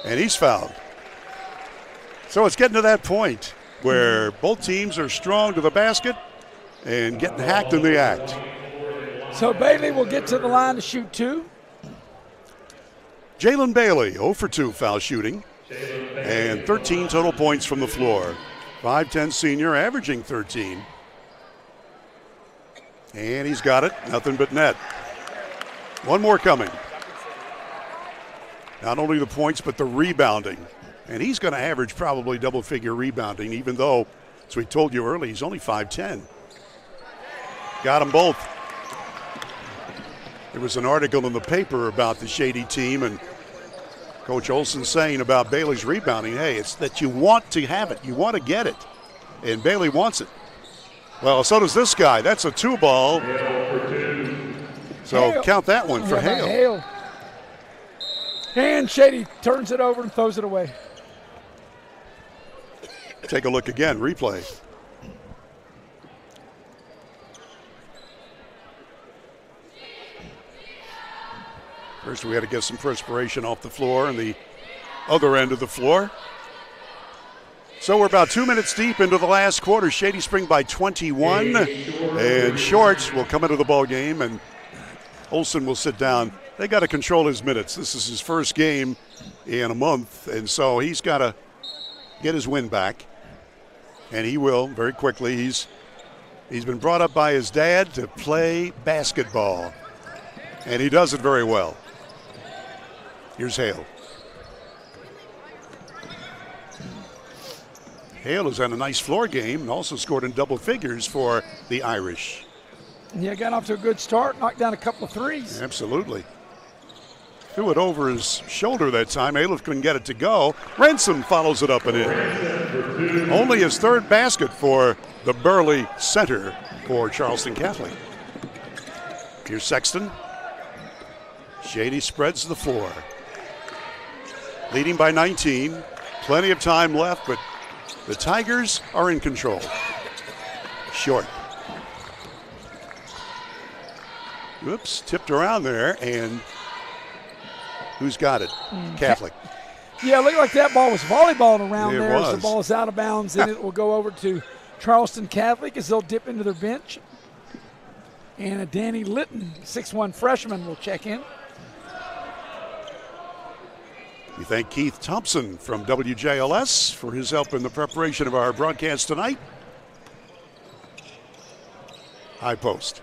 And he's fouled. So it's getting to that point where both teams are strong to the basket and getting hacked in the act. So Bailey will get to the line to shoot 2. Jalen Bailey, 0 for 2 foul shooting. And 13 total points from the floor. 5'10" senior, averaging 13. And he's got it, nothing but net. One more coming. Not only the points, but the rebounding. And he's going to average probably double-figure rebounding, even though, as we told you early, he's only 5'10". Got them both. There was an article in the paper about the Shady team, and Coach Olson saying about Bailey's rebounding, hey, it's that you want to have it. You want to get it. And Bailey wants it. Well, so does this guy. That's a 2-ball. So Hale. count that one for Hale. And Shady turns it over and throws it away. Take a look again, replay. First, we had to get some perspiration off the floor and the other end of the floor. So we're about 2 minutes deep into the last quarter. Shady Spring by 21. And Shorts will come into the ball game, and Olson will sit down. They got to control his minutes. This is his first game in a month, and so he's got to get his win back. And he will very quickly. He's been brought up by his dad to play basketball, and he does it very well. Here's Hale. Hale has had a nice floor game and also scored in double figures for the Irish. Yeah, got off to a good start, knocked down a couple of threes. Absolutely. Threw it over his shoulder that time. Aliff couldn't get it to go. Ransom follows it up and in. Only his third basket for the Burley center for Charleston Catholic. Here's Sexton. Shady spreads the floor. Leading by 19. Plenty of time left, but the Tigers are in control. Short. Whoops, tipped around there, and who's got it? Catholic. Yeah, it looked like that ball was volleyballing around It there was. as the ball is out of bounds, and it will go over to Charleston Catholic as they'll dip into their bench. And a Danny Litton, 6'1" freshman, will check in. We thank Keith Thompson from WJLS for his help in the preparation of our broadcast tonight. High post.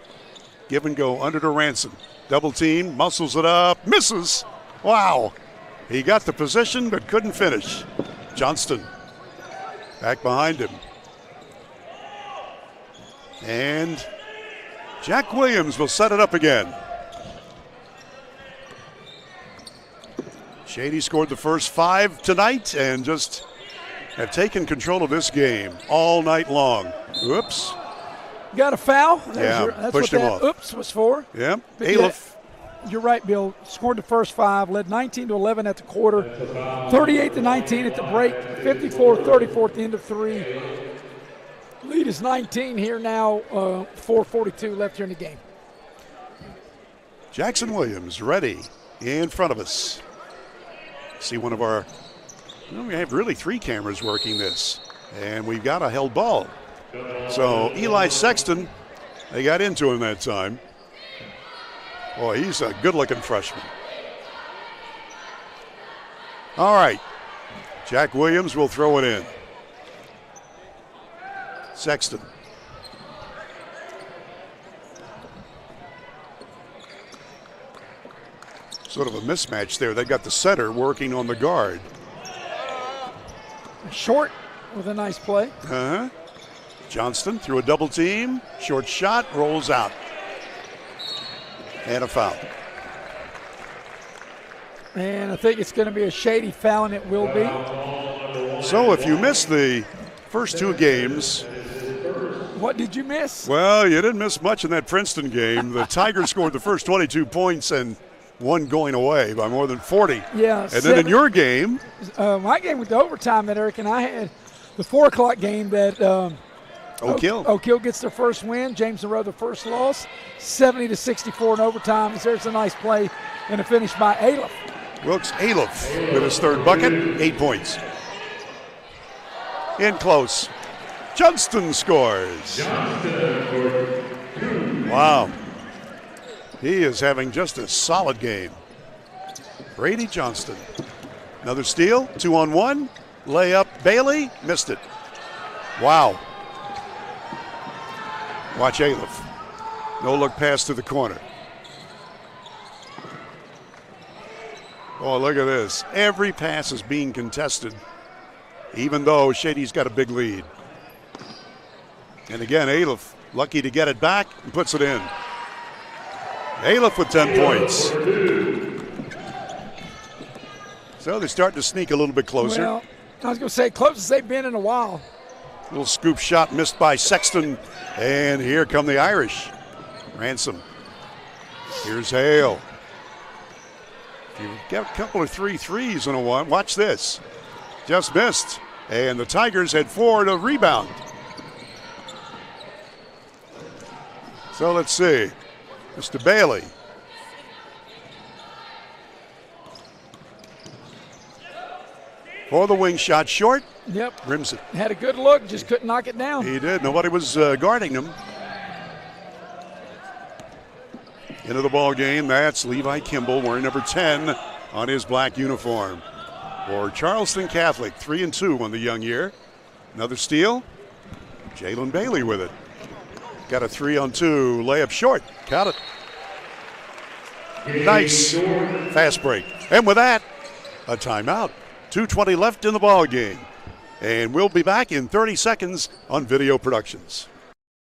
Give and go under to Ransom. Double team, muscles it up, misses. Wow. He got the position but couldn't finish. Johnston back behind him. And Jack Williams will set it up again. Shady scored the first 5 tonight and just have taken control of this game all night long. Oops. Got a foul. That's what him that off. oops was for. Yeah, But Aliff. You're right, Bill. Scored the first 5, led 19-11 at the quarter, 38-19 at the break, 54-34 at the end of 3. Lead is 19 here now, 4:42 left here in the game. Jackson Williams ready in front of us. See one of our, we have really 3 cameras working this, and we've got a held ball. So Eli Sexton, they got into him that time. Boy, he's a good-looking freshman. All right, Jack Williams will throw it in. Sexton. Sort of a mismatch there. They got the center working on the guard. Short with a nice play. Uh-huh. Johnston through a double team. Short shot, rolls out. And a foul. And I think it's going to be a Shady foul, and it will be. So if you missed the first 2 games. What did you miss? Well, you didn't miss much in that Princeton game. The Tigers scored the first 22 points and one going away by more than 40. Yeah. And then in your game. My game with the overtime that Eric and I had, the 4 o'clock game that Oak Hill. Oak Hill gets their first win. James Monroe their first loss. 70-64 in overtime. There's a nice play and a finish by Aliff. Wilkes Aliff with his 3rd bucket, 8 points. In close. Johnston scores. Wow. He is having just a solid game. Brady Johnston. Another steal, 2-on-1. Layup, Bailey, missed it. Wow. Watch Aliff. No look pass to the corner. Oh, look at this. Every pass is being contested, even though Shady's got a big lead. And again, Aliff lucky to get it back and puts it in. Aliff with 10 points. So they're starting to sneak a little bit closer. Well, I was going to say closest they've been in a while. Little scoop shot missed by Sexton. And here come the Irish. Ransom. Here's Hale. If you get a couple of 3 threes in a one, watch this. Just missed. And the Tigers had 4 to rebound. So let's see. Mr. Bailey. For the wing shot short. Yep. Rims it. Had a good look, just couldn't knock it down. He did. Nobody was guarding him. Into the ball game, that's Levi Kimball wearing number 10 on his black uniform. For Charleston Catholic, 3-2 on the young year. Another steal. Jalen Bailey with it. Got a 3-on-2 layup short. Got it. Nice fast break. And with that, a timeout. 2:20 left in the ball game. And we'll be back in 30 seconds on Video Productions.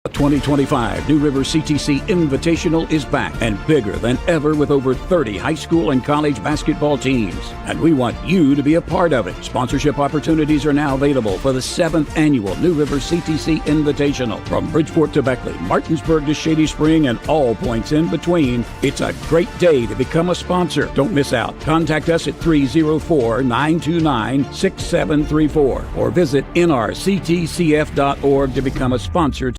The 2025 New River CTC Invitational is back and bigger than ever with over 30 high school and college basketball teams. And we want you to be a part of it. Sponsorship opportunities are now available for the 7th annual New River CTC Invitational. From Bridgeport to Beckley, Martinsburg to Shady Spring, and all points in between, it's a great day to become a sponsor. Don't miss out. Contact us at 304-929-6734 or visit nrctcf.org to become a sponsor.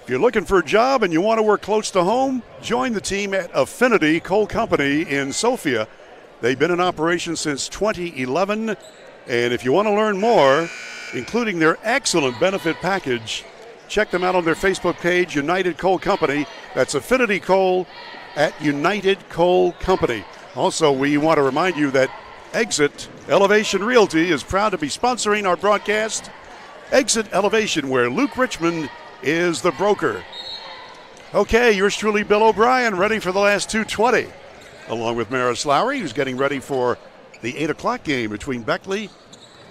If you're looking for a job and you want to work close to home, join the team at Affinity Coal Company in Sophia. They've been in operation since 2011. And if you want to learn more, including their excellent benefit package, check them out on their Facebook page, United Coal Company. That's Affinity Coal at United Coal Company. Also, we want to remind you that Exit Elevation Realty is proud to be sponsoring our broadcast. Exit Elevation, where Luke Richmond is the broker. Okay, yours truly, Bill O'Brien, ready for the last 2:20, along with Maris Lowry, who's getting ready for the 8 o'clock game between Beckley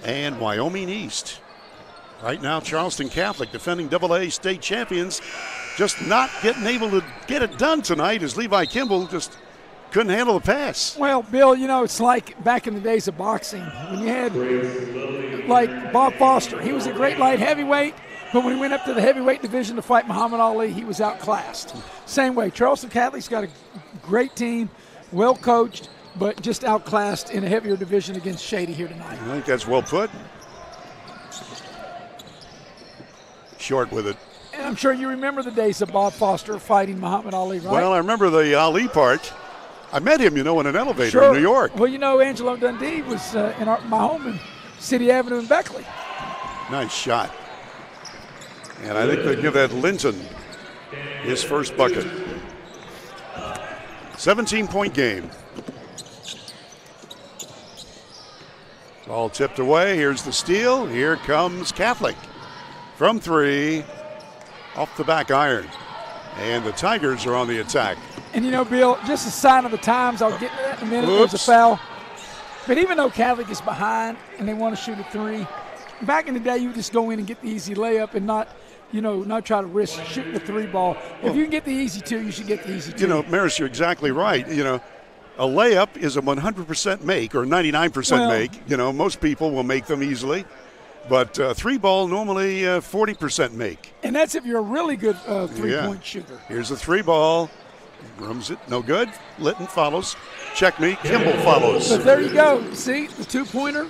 and Wyoming East. Right now, Charleston Catholic, defending AA state champions, just not getting able to get it done tonight as Levi Kimball just couldn't handle the pass. Well, Bill, you know, it's like back in the days of boxing when you had like Bob Foster. He was a great light heavyweight, but when he went up to the heavyweight division to fight Muhammad Ali, he was outclassed. Same way, Charleston Catholic's got a great team, well coached, but just outclassed in a heavier division against Shady here tonight. I think that's well put. Short with it. And I'm sure you remember the days of Bob Foster fighting Muhammad Ali, right? Well, I remember the Ali part. I met him, in an elevator in New York. Well, Angelo Dundee was in my home in City Avenue in Beckley. Nice shot. And I think they give that Linton his first bucket. 17-point game. Ball tipped away. Here's the steal. Here comes Catholic. From 3, off the back iron. And the Tigers are on the attack. And, Bill, just a sign of the times. I'll get to that in a minute. There's a foul. But even though Catholic is behind and they want to shoot a 3, back in the day, you would just go in and get the easy layup and not try to risk shooting the 3 ball. If you can get the easy 2, you should get the easy 2. Maris, you're exactly right. A layup is a 100% make or 99% make. Most people will make them easily. But 3 ball, normally 40% make. And that's if you're a really good 3-point shooter. Here's a 3 ball. Rums it. No good. Litton follows. Checkmate. Kimball follows. But there you go. See, the 2-pointer.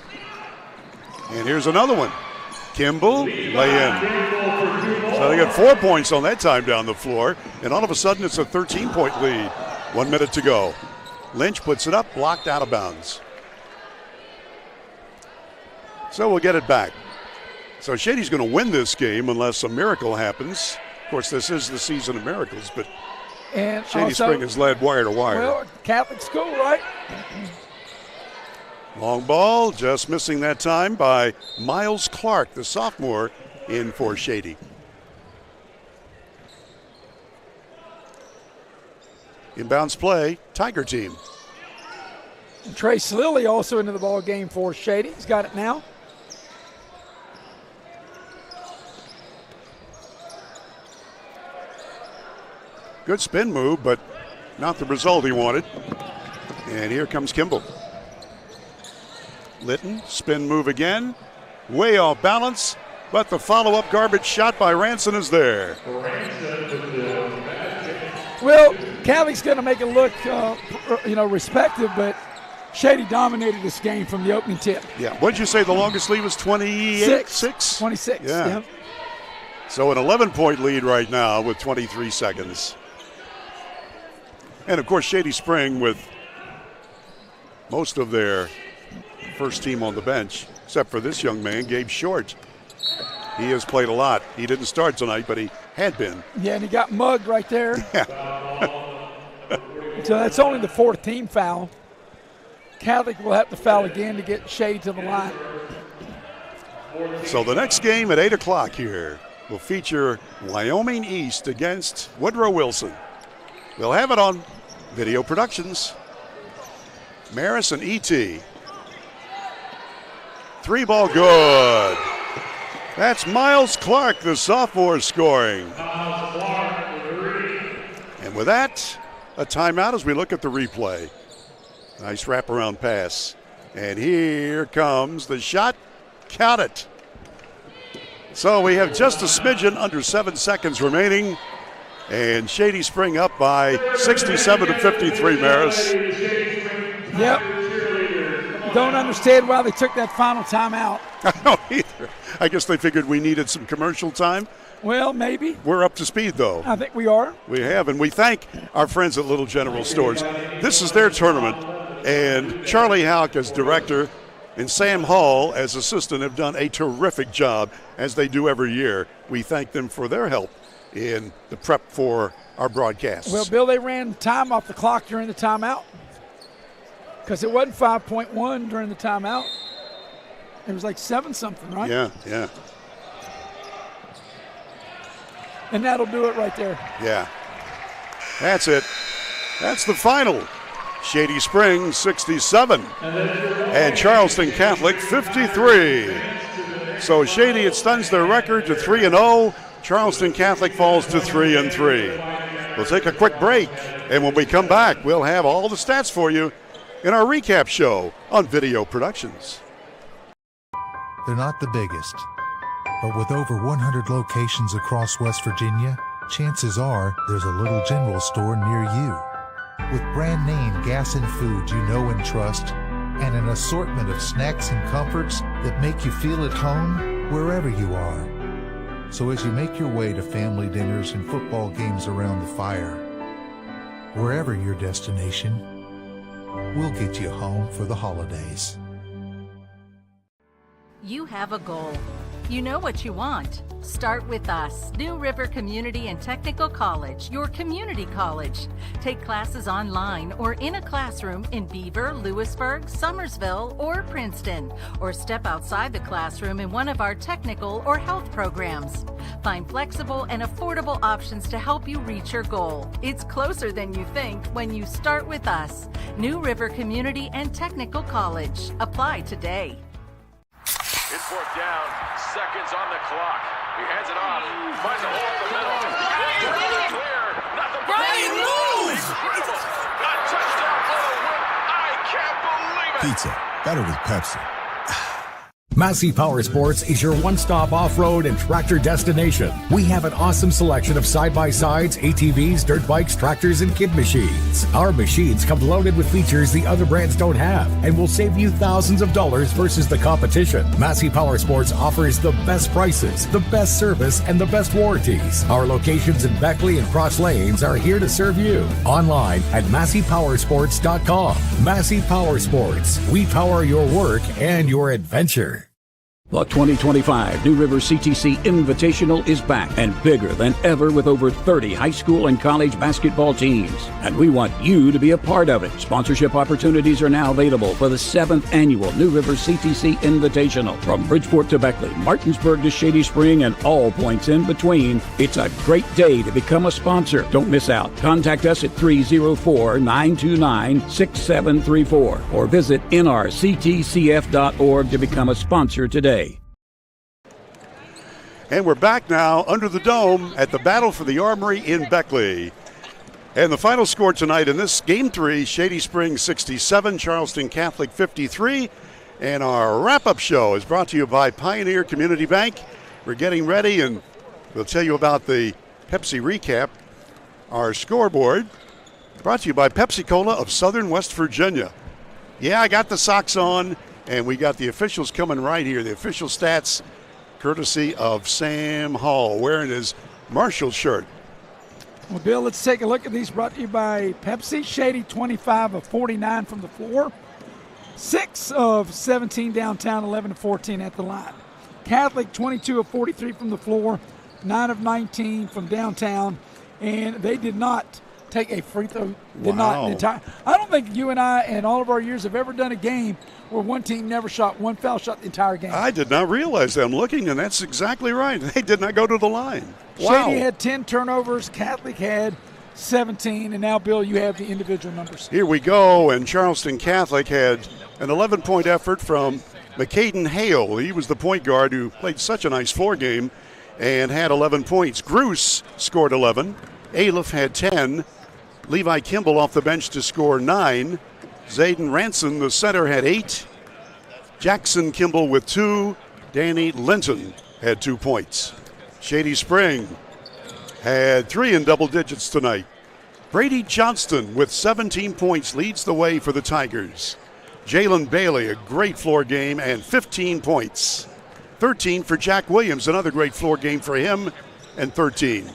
And here's another one. Kimball, lay in. So they got 4 points on that time down the floor. And all of a sudden, it's a 13-point lead. 1 minute to go. Lynch puts it up, blocked out of bounds. So we'll get it back. So Shady's going to win this game unless a miracle happens. Of course, this is the season of miracles, but and Shady Spring has led wire to wire. Well, Catholic school, right? Long ball, just missing that time by Miles Clark, the sophomore, in for Shady. Inbounds play, Tiger team. Trace Lilly also into the ball game for Shady. He's got it now. Good spin move, but not the result he wanted. And here comes Kimball. Litton, spin move again. Way off balance, but the follow-up garbage shot by Ranson is there. Well, Catholic's going to make it look, respective, but Shady dominated this game from the opening tip. Yeah, what did you say the longest lead was? 28? 26, yeah. So an 11-point lead right now with 23 seconds. And, of course, Shady Spring with most of their first team on the bench, except for this young man, Gabe Short. He has played a lot. He didn't start tonight, but he had been. Yeah, and he got mugged right there. Yeah. So that's only the fourth team foul. Catholic will have to foul again to get Shady to the line. So the next game at 8 o'clock here will feature Wyoming East against Woodrow Wilson. We'll have it on Video Productions. Maris and E.T. 3-ball good. That's Miles Clark, the sophomore, scoring. And with that, a timeout as we look at the replay. Nice wraparound pass. And here comes the shot. Count it. So we have just a smidgen under 7 seconds remaining. And Shady Spring up by 67-53, Maris. Yep. Don't understand why they took that final timeout. I don't either. I guess they figured we needed some commercial time. Well, maybe. We're up to speed, though. I think we are. We have, and we thank our friends at Little General Stores. This is their tournament, and Charlie Houck as director and Sam Hall as assistant have done a terrific job, as they do every year. We thank them for their help in the prep for our broadcasts. Well, Bill, they ran time off the clock during the timeout because it wasn't 5.1 during the timeout. It was like 7-something, right? Yeah. And that'll do it right there. Yeah. That's it. That's the final. Shady Spring 67 and Charleston Catholic 53. So Shady, it stuns their record to 3-0. Charleston Catholic falls to 3-3. We'll take a quick break, and when we come back, we'll have all the stats for you in our recap show on Video Productions. They're not the biggest, but with over 100 locations across West Virginia, chances are there's a Little General store near you. With brand name gas and food you know and trust, and an assortment of snacks and comforts that make you feel at home wherever you are. So as you make your way to family dinners and football games around the fire, wherever your destination, we'll get you home for the holidays. You have a goal. You know what you want. Start with us. New River Community and Technical College, your community college. Take classes online or in a classroom in Beaver, Lewisburg, Summersville, or Princeton, or step outside the classroom in one of our technical or health programs. Find flexible and affordable options to help you reach your goal. It's closer than you think when you start with us. New River Community and Technical College. Apply today. It's fourth down, seconds on the clock. He hands it off, finds a hole in the middle. Clear, nothing but incredible. A touchdown for the win. I can't believe it. Pizza, better with Pepsi. Massey Power Sports is your one-stop off-road and tractor destination. We have an awesome selection of side-by-sides, ATVs, dirt bikes, tractors, and kid machines. Our machines come loaded with features the other brands don't have and will save you thousands of dollars versus the competition. Massey Power Sports offers the best prices, the best service, and the best warranties. Our locations in Beckley and Cross Lanes are here to serve you. Online at MasseyPowersports.com. Massey Power Sports. We power your work and your adventure. The 2025 New River CTC Invitational is back and bigger than ever with over 30 high school and college basketball teams. And we want you to be a part of it. Sponsorship opportunities are now available for the 7th annual New River CTC Invitational. From Bridgeport to Beckley, Martinsburg to Shady Spring, and all points in between, it's a great day to become a sponsor. Don't miss out. Contact us at 304-929-6734 or visit nrctcf.org to become a sponsor today. And we're back now under the dome at the Battle for the Armory in Beckley. And the final score tonight in this Game 3, Shady Springs 67, Charleston Catholic 53. And our wrap-up show is brought to you by Pioneer Community Bank. We're getting ready, and we'll tell you about the Pepsi recap. Our scoreboard brought to you by Pepsi-Cola of Southern West Virginia. Yeah, I got the socks on, and we got the officials coming right here. The official stats courtesy of Sam Hall, wearing his Marshall shirt. Well, Bill, let's take a look at these, brought to you by Pepsi. Shady, 25 of 49 from the floor. 6 of 17 downtown, 11 of 14 at the line. Catholic, 22 of 43 from the floor, 9 of 19 from downtown, and they did not take a free throw. I don't think you and I and all of our years have ever done a game where one team never shot one foul shot the entire game. I did not realize that. I'm looking, and that's exactly right. They did not go to the line. Wow. Shady had 10 turnovers. Catholic had 17. And now, Bill, you have the individual numbers. Here we go. And Charleston Catholic had an 11-point effort from McCaden Hale. He was the point guard who played such a nice floor game and had 11 points. Gruce scored 11. Aliff had 10. Levi Kimball off the bench to score 9. Zayden Ranson, the center, had 8. Jackson Kimball with 2. Danny Linton had 2 points. Shady Spring had 3 in double digits tonight. Brady Johnston with 17 points leads the way for the Tigers. Jalen Bailey, a great floor game, and 15 points. 13 for Jack Williams, another great floor game for him, and 13.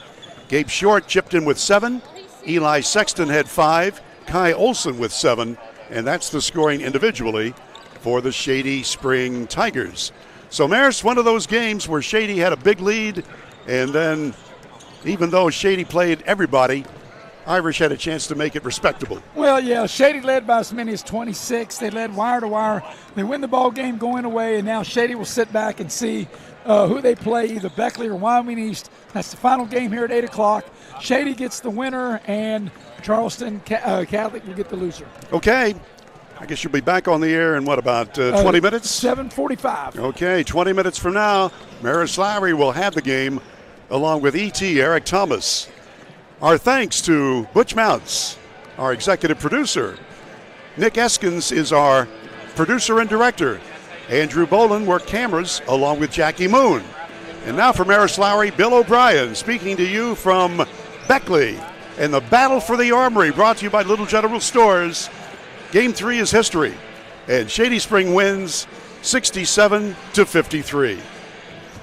Gabe Short chipped in with 7. Eli Sexton had 5. Kai Olson with 7. And that's the scoring individually for the Shady Spring Tigers. So, Maris, one of those games where Shady had a big lead, and then even though Shady played everybody, Irish had a chance to make it respectable. Well, yeah, Shady led by as many as 26. They led wire to wire. They win the ball game going away, and now Shady will sit back and see who they play, either Beckley or Wyoming East. That's the final game here at 8 o'clock. Shady gets the winner, and Charleston Catholic will get the loser. Okay. I guess you'll be back on the air in, what, about 20 minutes? 7:45. Okay, 20 minutes from now, Maris Lowry will have the game along with E.T. Eric Thomas. Our thanks to Butch Mounts, our executive producer. Nick Eskins is our producer and director. Andrew Boland worked cameras along with Jackie Moon. And now for Maris Lowry, Bill O'Brien speaking to you from Beckley and the Battle for the Armory, brought to you by Little General Stores. Game 3 is history, and Shady Spring wins 67-53.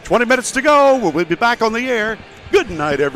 20 minutes to go. We'll be back on the air. Good night, everyone.